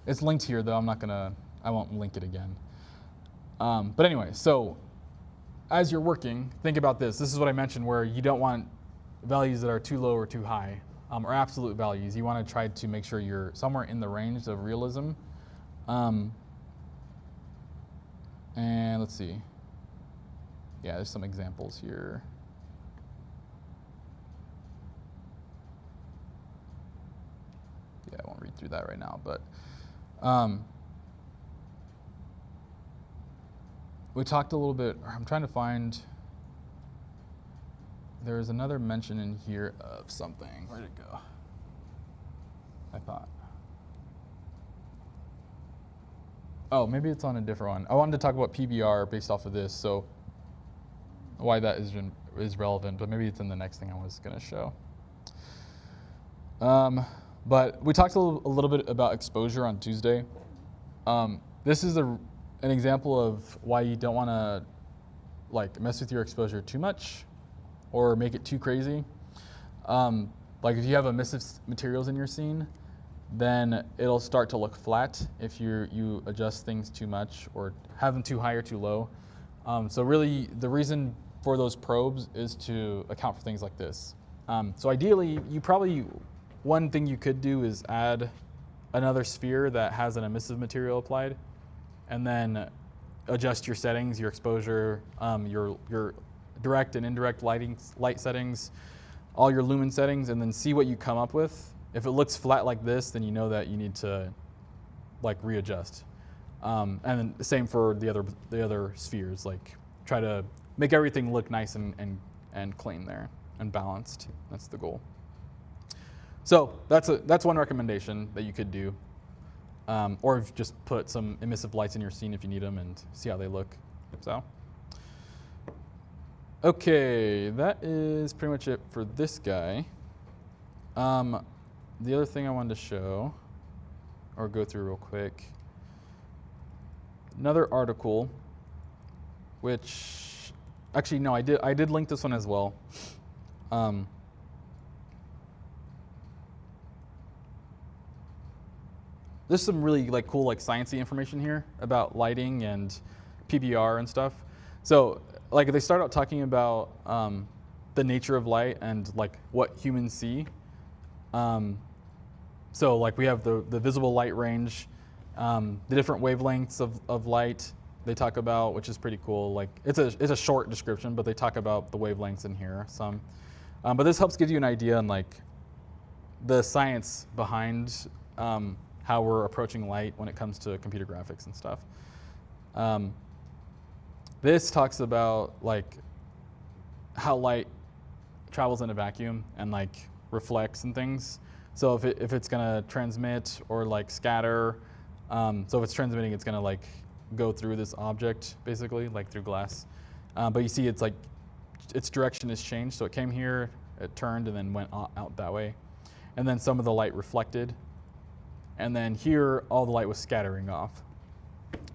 it's linked here, though. I won't link it again. But anyway, so as you're working, think about this. This is what I mentioned, where you don't want values that are too low or too high, or absolute values. You want to try to make sure you're somewhere in the range of realism. And let's see. Yeah, there's some examples here. Yeah, I won't read through that right now, but we talked a little bit, I'm trying to find, there's another mention in here of something. Where'd it go? I thought. Oh, maybe it's on a different one. I wanted to talk about PBR based off of this, so why that is relevant, but maybe it's in the next thing I was going to show. But we talked a little bit about exposure on Tuesday. This is an example of why you don't want to like mess with your exposure too much or make it too crazy. Like if you have emissive materials in your scene, then it'll start to look flat if you adjust things too much or have them too high or too low. So really, the reason for those probes is to account for things like this. So ideally, one thing you could do is add another sphere that has an emissive material applied, and then adjust your settings, your exposure, your direct and indirect light settings, all your lumen settings, and then see what you come up with. If it looks flat like this, then you know that you need to like readjust. And then the same for the other spheres. Like try to make everything look nice and clean there and balanced. That's the goal. So that's one recommendation that you could do, or just put some emissive lights in your scene if you need them and see how they look. So. Okay, that is pretty much it for this guy. The other thing I wanted to show, or go through real quick, another article, which, actually no, I did link this one as well. There's some really like cool like sciencey information here about lighting and PBR and stuff. So like they start out talking about the nature of light and like what humans see. So like we have the visible light range, the different wavelengths of light they talk about, which is pretty cool. Like it's a short description, but they talk about the wavelengths in here some. But this helps give you an idea on like the science behind how we're approaching light when it comes to computer graphics and stuff. This talks about like how light travels in a vacuum and like reflects and things. So if it's gonna transmit or like scatter, so if it's transmitting, it's gonna like go through this object basically, like through glass. But you see, it's like its direction has changed. So it came here, it turned, and then went out that way, and then some of the light reflected, and then here all the light was scattering off.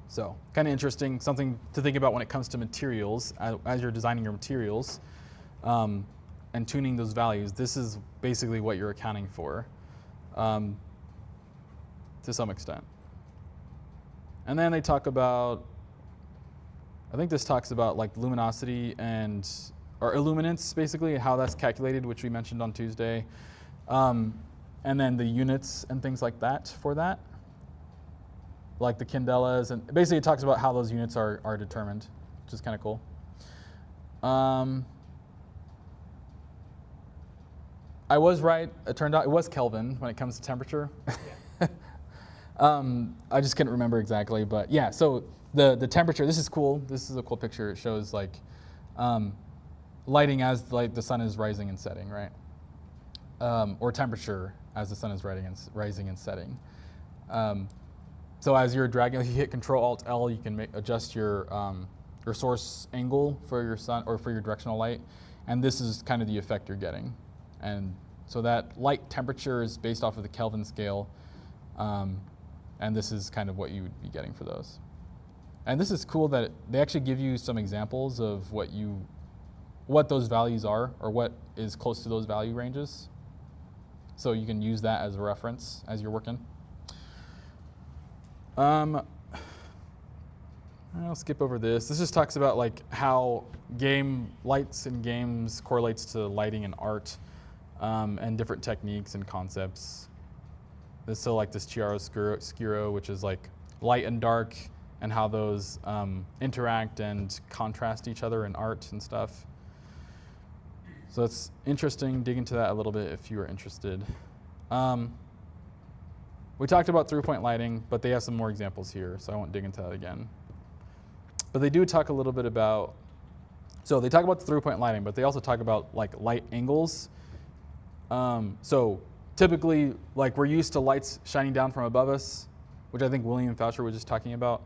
So kind of interesting, something to think about when it comes to materials as you're designing your materials. And tuning those values, this is basically what you're accounting for to some extent. And then they talk about, I think this talks about like luminosity or illuminance, basically, how that's calculated, which we mentioned on Tuesday. And then the units and things like that for that, like the candelas, and basically it talks about how those units are determined, which is kind of cool. I was right. It turned out it was Kelvin when it comes to temperature. I just couldn't remember exactly, but yeah. So the temperature. This is cool. This is a cool picture. It shows like lighting as like the sun is rising and setting, right? Or temperature as the sun is rising and setting. So as you're dragging, if you hit Control Alt L, you can adjust your source angle for your sun or for your directional light, and this is kind of the effect you're getting. And so that light temperature is based off of the Kelvin scale, and this is kind of what you would be getting for those. And this is cool that they actually give you some examples of what those values are, or what is close to those value ranges. So you can use that as a reference as you're working. I'll skip over this. This just talks about like how game lights in games correlates to lighting in art. And different techniques and concepts. So like this chiaroscuro, which is like light and dark, and how those interact and contrast each other in art and stuff. So it's interesting. Dig into that a little bit if you are interested. We talked about through-point lighting, but they have some more examples here, so I won't dig into that again. But they do talk a little bit about, so they talk about the through-point lighting, but they also talk about like light angles. So typically, like we're used to lights shining down from above us, which I think William Faucher was just talking about.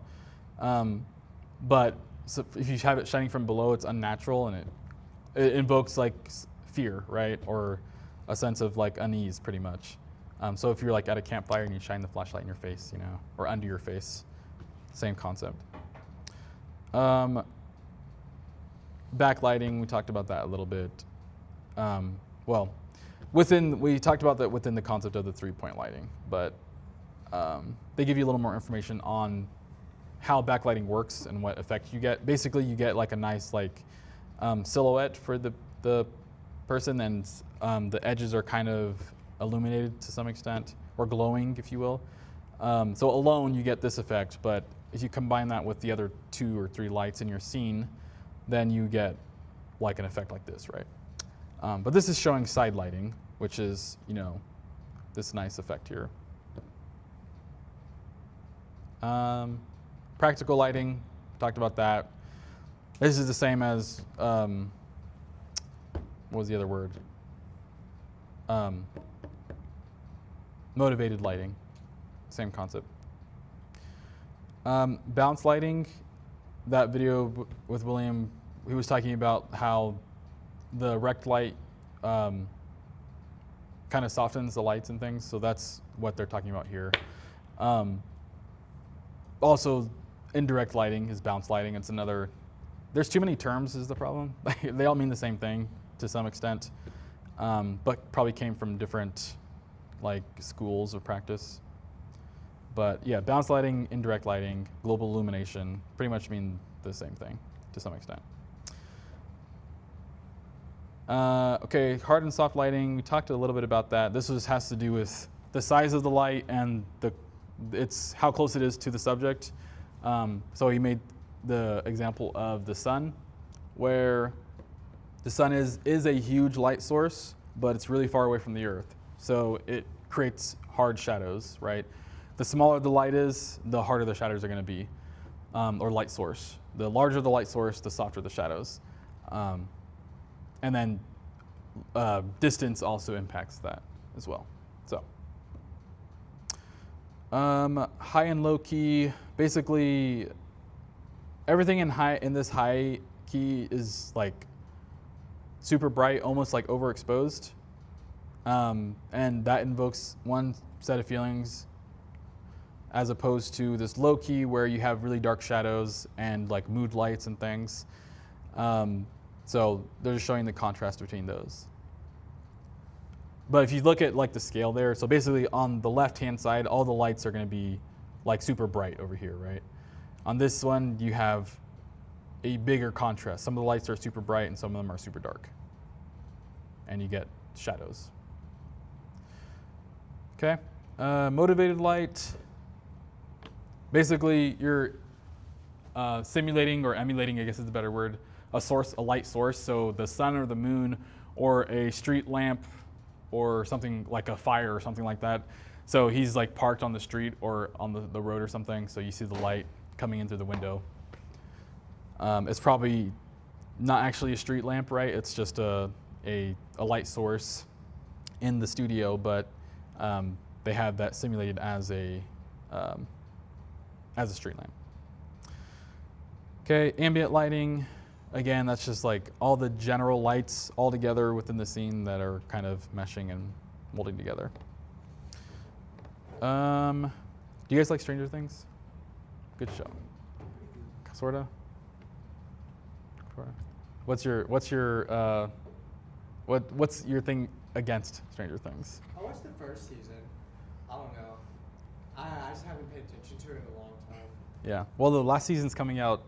But so if you have it shining from below, it's unnatural, and it invokes like fear, right? Or a sense of like unease, pretty much. So if you're like at a campfire and you shine the flashlight in your face, you know, or under your face, same concept. Backlighting, we talked about that a little bit. We talked about that within the concept of the three-point lighting, but they give you a little more information on how backlighting works and what effect you get. Basically, you get like a nice like silhouette for the person, and the edges are kind of illuminated to some extent, or glowing, if you will. So alone, you get this effect, but if you combine that with the other 2 or 3 lights in your scene, then you get like an effect like this, right? But this is showing side lighting, which is, you know, this nice effect here. Practical lighting, talked about that. This is the same as, what was the other word? Motivated lighting, same concept. Bounce lighting, that video with William, he was talking about how the rect light kind of softens the lights and things, so that's what they're talking about here. Also, indirect lighting is bounce lighting. It's another, there's too many terms is the problem. They all mean the same thing to some extent, but probably came from different like schools of practice. But yeah, bounce lighting, indirect lighting, global illumination pretty much mean the same thing to some extent. Okay, hard and soft lighting, we talked a little bit about that. This has to do with the size of the light and it's how close it is to the subject. So he made the example of the sun, where the sun is a huge light source, but it's really far away from the earth. So it creates hard shadows, right? The smaller the light is, the harder the shadows are going to be, or light source. The larger the light source, the softer the shadows. And then distance also impacts that as well. So high and low key, basically everything in this high key is like super bright, almost like overexposed. And that invokes one set of feelings as opposed to this low key where you have really dark shadows and like mood lights and things. So they're just showing the contrast between those. But if you look at like the scale there, so basically on the left-hand side, all the lights are going to be like super bright over here, right? On this one, you have a bigger contrast. Some of the lights are super bright and some of them are super dark. And you get shadows. Okay, motivated light. Basically, you're simulating or emulating, I guess is the better word, a light source. So the sun or the moon or a street lamp or something like a fire or something like that. So he's like parked on the street or on the road or something. So you see the light coming in through the window. It's probably not actually a street lamp, right? It's just a light source in the studio, but they have that simulated as a street lamp. Okay, ambient lighting. Again, that's just like all the general lights all together within the scene that are kind of meshing and molding together. Do you guys like Stranger Things? Good show. Sorta. What's your thing against Stranger Things? I watched the first season. I don't know. I just haven't paid attention to it in a long time. Yeah. Well, the last season's coming out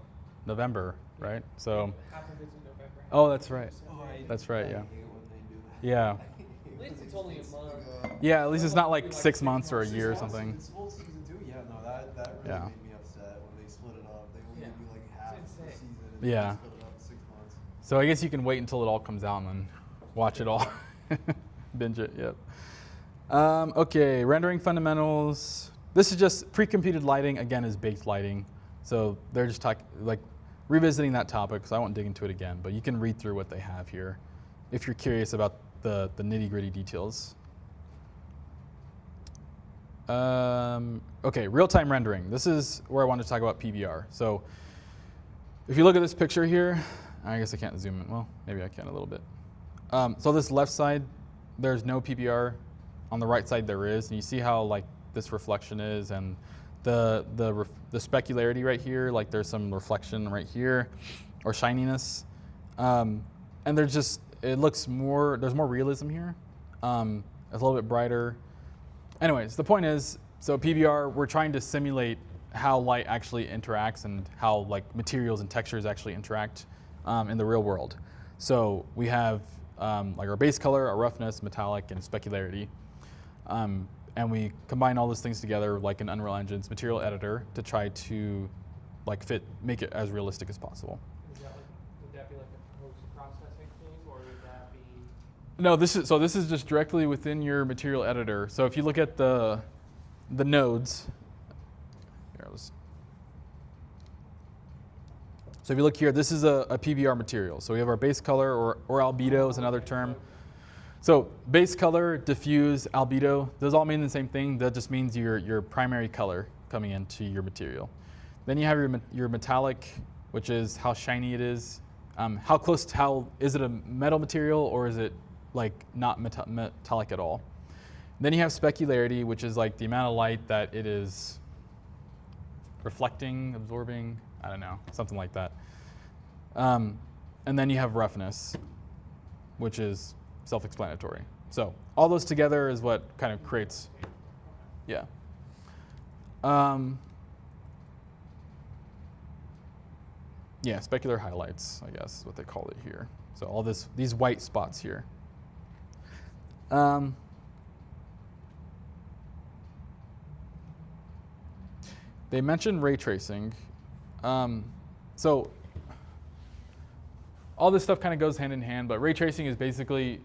November, right? So. Half of it's in November. Oh, that's right. Oh, That's right. Yeah. I hate when they do that. Yeah. At least it's only a month. Yeah. At least it's not like 6 months or a year or Six months, something. It's full season 2. Yeah, no, that really Yeah. made me upset when they split it up. They only Yeah. do like half It's the insane. season and Yeah. they split it up in 6 months. So I guess you can wait until it all comes out and then watch it all. Binge it. Yep. Okay. Rendering fundamentals. This is just pre-computed lighting. Again, is baked lighting. So they're just revisiting that topic. So I won't dig into it again. But you can read through what they have here, if you're curious about the nitty-gritty details. Okay, real-time rendering. This is where I wanted to talk about PBR. So if you look at this picture here, I guess I can't zoom in. Well, maybe I can a little bit. So this left side, there's no PBR. On the right side, there is. And you see how like this reflection is, and the specularity right here, like there's some reflection right here, or shininess. And it looks more, there's more realism here. It's a little bit brighter. Anyways, the point is, so PBR, we're trying to simulate how light actually interacts and how like materials and textures actually interact in the real world. So we have like our base color, our roughness, metallic, and specularity. And we combine all those things together like in Unreal Engine's material editor to try to like make it as realistic as possible. Would that be like a post-processing thing, or would that be? No, this is just directly within your material editor. So if you look at the nodes, so if you look here, this is a PBR material. So we have our base color, or albedo is another term. So base color, diffuse, albedo, those all mean the same thing. That just means your primary color coming into your material. Then you have your metallic, which is how shiny it is. Is it a metal material or is it like not metallic at all? Then you have specularity, which is like the amount of light that it is reflecting, absorbing, I don't know, something like that. And then you have roughness, which is self-explanatory. So all those together is what kind of creates, yeah. Yeah, specular highlights, I guess is what they call it here. So all these white spots here. they mentioned ray tracing. So all this stuff kind of goes hand in hand, but ray tracing is basically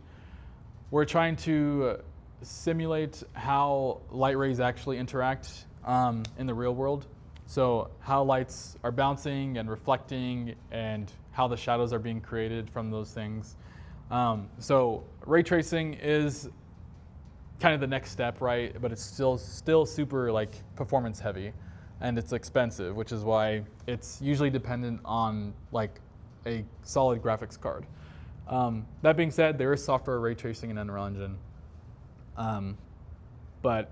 we're trying to simulate how light rays actually interact in the real world. So how lights are bouncing and reflecting and how the shadows are being created from those things. So ray tracing is kind of the next step, right? But it's still super like performance heavy, and it's expensive, which is why it's usually dependent on like a solid graphics card. That being said, there is software ray tracing in Unreal Engine. But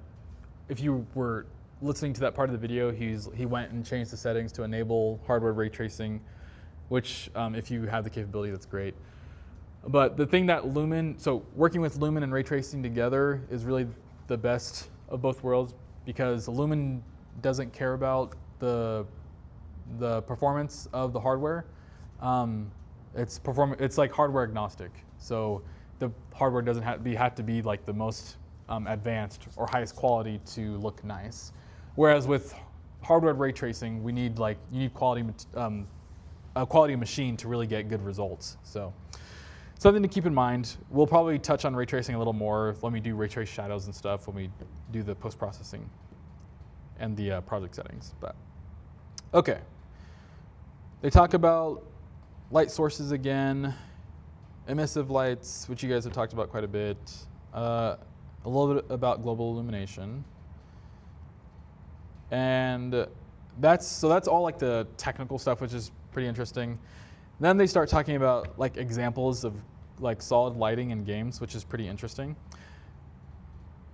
if you were listening to that part of the video, he went and changed the settings to enable hardware ray tracing, which if you have the capability, that's great. But the thing that Lumen, so working with Lumen and ray tracing together is really the best of both worlds, because Lumen doesn't care about the performance of the hardware. It's like hardware agnostic. So the hardware doesn't have to be like the most advanced or highest quality to look nice. Whereas with hardware ray tracing, you need a quality machine to really get good results. So something to keep in mind. We'll probably touch on ray tracing a little more when we do ray trace shadows and stuff, when we do the post-processing and the project settings. But okay, they talk about light sources again, emissive lights, which you guys have talked about quite a bit, a little bit about global illumination, and that's all like the technical stuff, which is pretty interesting. Then they start talking about like examples of like solid lighting in games, which is pretty interesting.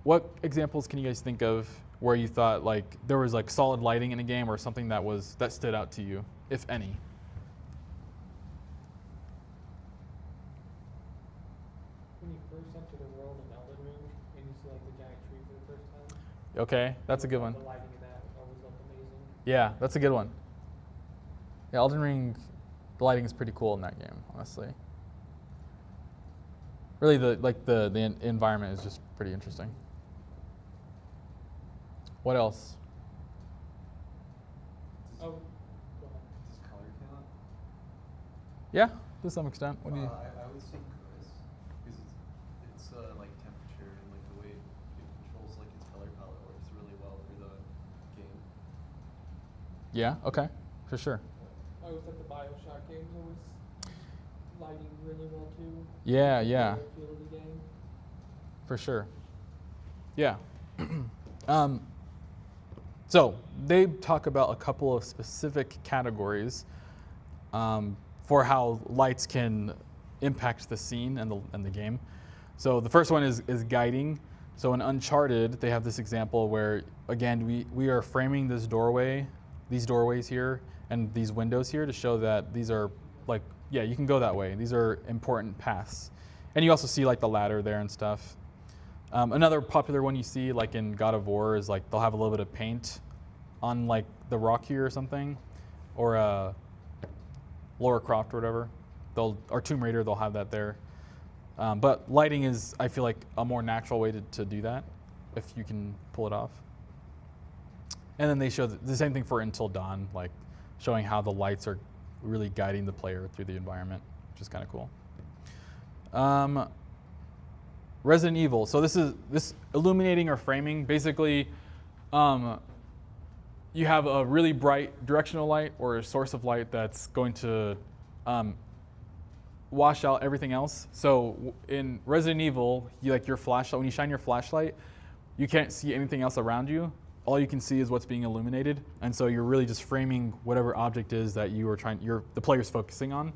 What examples can you guys think of where you thought like there was like solid lighting in a game, or something that stood out to you, if any? When you first enter the world in Elden Ring and you see like the giant tree for the first time. Okay, that's a good one. The lighting in that always looked amazing. Yeah, that's a good one. Yeah, Elden Ring, the lighting is pretty cool in that game, honestly. Really, the environment is just pretty interesting. What else? Oh, go ahead. Does color count? Yeah, to some extent. What do you? I would say Chris, because it's like temperature and like the way it controls like its color palette works really well for the game. Yeah. Okay. For sure. I always thought the BioShock games always lighting really well too. Yeah. Yeah. The feel of the game. For sure. Yeah. So they talk about a couple of specific categories for how lights can impact the scene and the game. So the first one is guiding. So in Uncharted, they have this example where, again, we are framing these doorways here and these windows here to show that these are like, yeah, you can go that way. These are important paths. And you also see like the ladder there and stuff. Another popular one you see like in God of War is like they'll have a little bit of paint on like the rock here or something, or Lara Croft or whatever. Or Tomb Raider, they'll have that there. But lighting is, I feel like, a more natural way to do that, if you can pull it off. And then they show the same thing for Until Dawn, like showing how the lights are really guiding the player through the environment, which is kind of cool. Resident Evil. So this illuminating or framing. Basically, you have a really bright directional light or a source of light that's going to wash out everything else. So in Resident Evil, your flashlight, when you shine your flashlight, you can't see anything else around you. All you can see is what's being illuminated, and so you're really just framing whatever object is that the player's focusing on.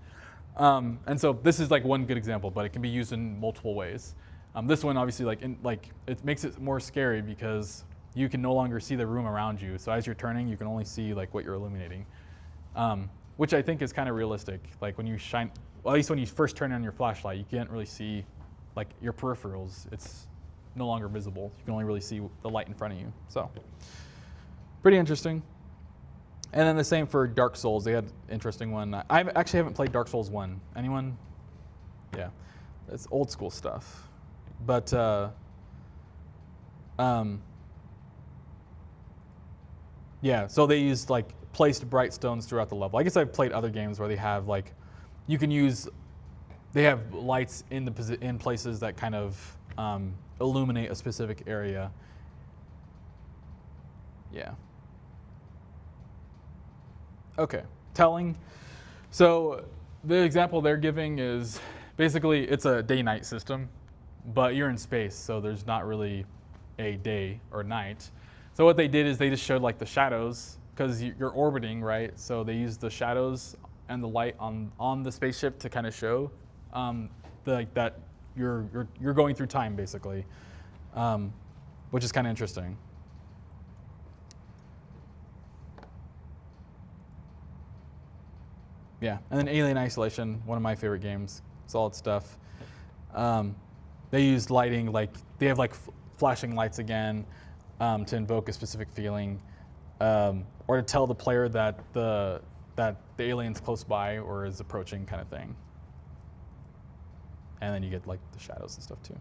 And so this is like one good example, but it can be used in multiple ways. This one obviously it makes it more scary because you can no longer see the room around you. So as you're turning, you can only see like what you're illuminating, which I think is kind of realistic. Like when you shine, well, at least when you first turn on your flashlight, you can't really see like your peripherals. It's no longer visible. You can only really see the light in front of you. So pretty interesting. And then the same for Dark Souls. They had an interesting one. I actually haven't played Dark Souls 1. Anyone? Yeah, it's old school stuff. But Yeah, so they used like placed bright stones throughout the level. I guess I've played other games where they have like, you can use, they have lights in in places that kind of illuminate a specific area. Yeah. Okay, telling. So the example they're giving is basically it's a day-night system, but you're in space, so there's not really a day or night. So what they did is they just showed like the shadows because you're orbiting, right? So they used the shadows and the light on the spaceship to kind of show that you're going through time basically, which is kind of interesting. Yeah, and then Alien Isolation, one of my favorite games, solid stuff. They used lighting, like they have like flashing lights again to invoke a specific feeling, or to tell the player that the alien's close by or is approaching, kind of thing. And then you get like the shadows and stuff too.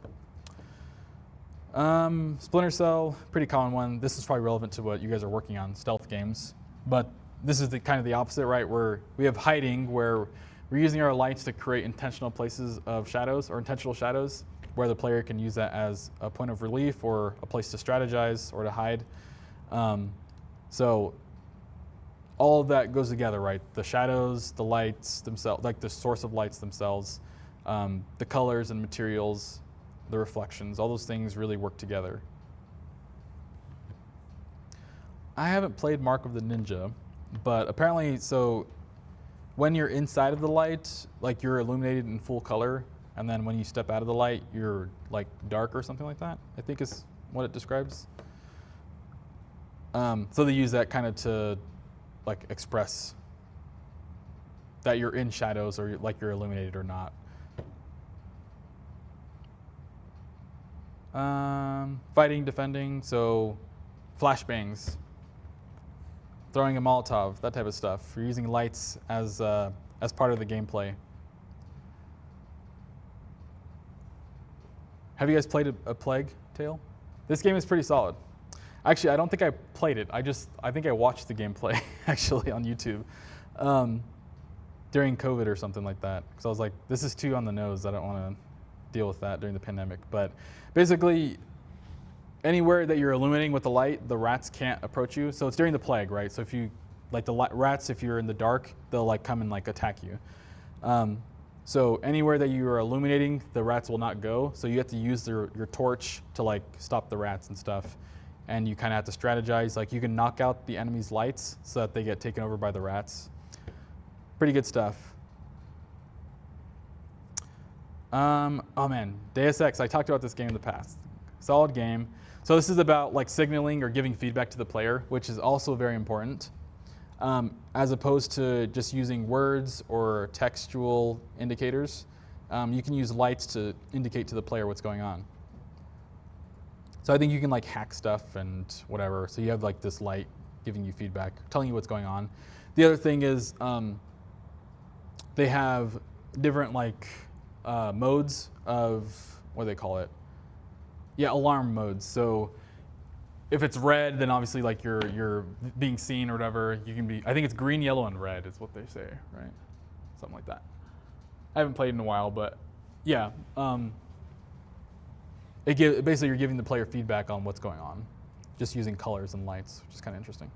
Splinter Cell, pretty common one. This is probably relevant to what you guys are working on, stealth games, but this is the kind of the opposite, right? Where we have hiding, where we're using our lights to create intentional places of shadows or intentional shadows, where the player can use that as a point of relief or a place to strategize or to hide. So all of that goes together, right? The shadows, the lights themselves, like the source of lights themselves, the colors and materials, the reflections, all those things really work together. I haven't played Mark of the Ninja, but apparently, so when you're inside of the light, like you're illuminated in full color, and then when you step out of the light, you're like dark or something like that, I think is what it describes. So they use that kind of to like express that you're in shadows or like you're illuminated or not. Fighting, defending, so flashbangs, throwing a Molotov, that type of stuff. You're using lights as part of the gameplay. Have you guys played a Plague Tale? This game is pretty solid. Actually, I don't think I played it. I think I watched the gameplay actually on YouTube during COVID or something like that. Because I was like, this is too on the nose. I don't want to deal with that during the pandemic. But basically, anywhere that you're illuminating with the light, the rats can't approach you. So it's during the plague, right? So if you, like the rats, if you're in the dark, they'll like come and like attack you. So anywhere that you are illuminating, the rats will not go. So you have to use your torch to like stop the rats and stuff. And you kind of have to strategize. Like you can knock out the enemy's lights so that they get taken over by the rats. Pretty good stuff. Oh man, Deus Ex, I talked about this game in the past. Solid game. So this is about like signaling or giving feedback to the player, which is also very important. As opposed to just using words or textual indicators, you can use lights to indicate to the player what's going on. So I think you can like hack stuff and whatever. So you have like this light giving you feedback, telling you what's going on. The other thing is they have different like modes of, what do they call it? Yeah, alarm modes. So if it's red, then obviously like you're being seen or whatever. You can be, I think it's green, yellow, and red is what they say, right? Something like that. I haven't played in a while, but yeah. Basically you're giving the player feedback on what's going on, just using colors and lights, which is kind of interesting.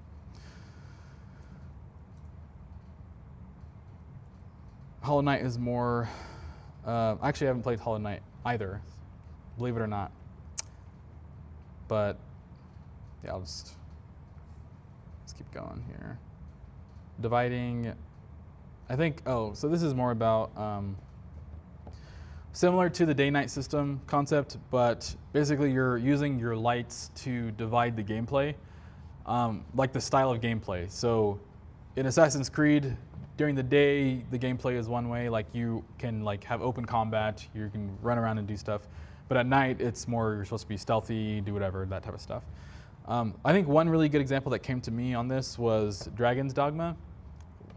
Hollow Knight is more, actually I haven't played Hollow Knight either, believe it or not. But yeah, let's keep going here. Dividing, I think, so this is more about, similar to the day-night system concept, but basically you're using your lights to divide the gameplay, like the style of gameplay. So in Assassin's Creed, during the day, the gameplay is one way, like you can like have open combat, you can run around and do stuff. But at night, it's more, you're supposed to be stealthy, do whatever, that type of stuff. I think one really good example that came to me on this was Dragon's Dogma.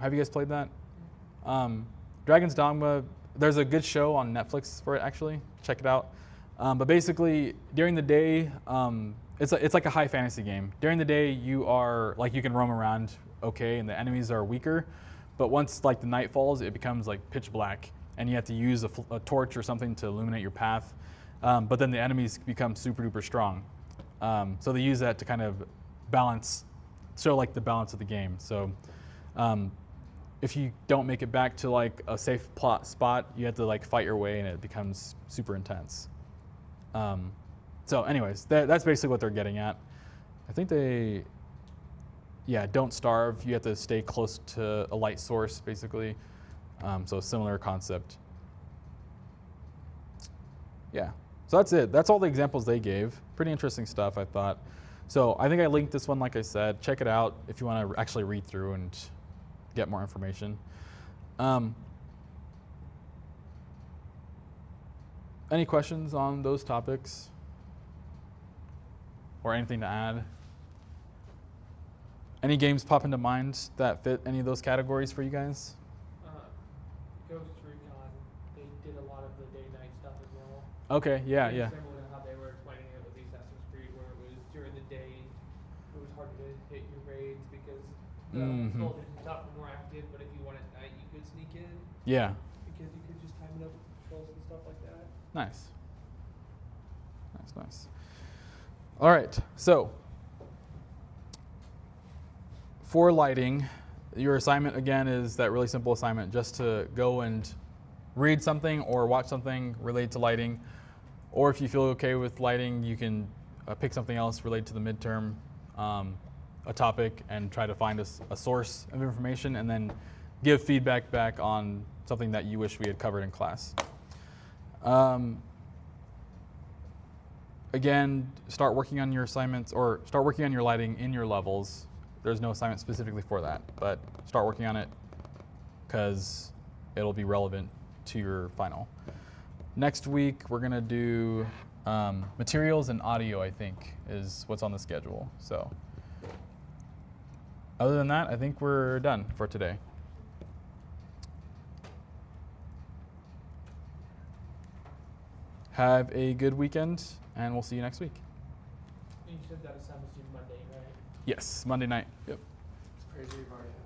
Have you guys played that? Dragon's Dogma, there's a good show on Netflix for it actually, check it out. But basically, during the day, it's like a high fantasy game. During the day, you are like you can roam around okay, and the enemies are weaker. But once like the night falls, it becomes like pitch black, and you have to use a torch or something to illuminate your path. But then the enemies become super duper strong. So they use that to kind of show like the balance of the game. So if you don't make it back to like a safe spot, you have to like fight your way, and it becomes super intense. So anyways, that's basically what they're getting at. I think don't starve. You have to stay close to a light source, basically. So similar concept. Yeah, so that's it. That's all the examples they gave. Pretty interesting stuff, I thought. So I think I linked this one, like I said. Check it out if you want to actually read through and get more information. Any questions on those topics? Or anything to add? Any games pop into mind that fit any of those categories for you guys? Ghost Recon, they did a lot of the day-night stuff as well. Okay, yeah. Similar to how they were explaining it with the Assassin's Creed, where it was during the day, it was hard to hit your raids because the soldiers and stuff were more active, but if you went at night, you could sneak in Yeah, because you could just time it up with patrols and stuff like that. nice. All right, so for lighting, your assignment again is that really simple assignment just to go and read something or watch something related to lighting. Or if you feel okay with lighting, you can pick something else related to the midterm, a topic, and try to find a source of information and then give feedback back on something that you wish we had covered in class. Again, start working on your assignments or start working on your lighting in your levels. There's no assignment specifically for that, but start working on it because it'll be relevant to your final. Next week, we're gonna do materials and audio, I think, is what's on the schedule. So other than that, I think we're done for today. Have a good weekend, and we'll see you next week. And you said that assignment's due Monday, right? Yes, Monday night. Yep. It's crazy you've already had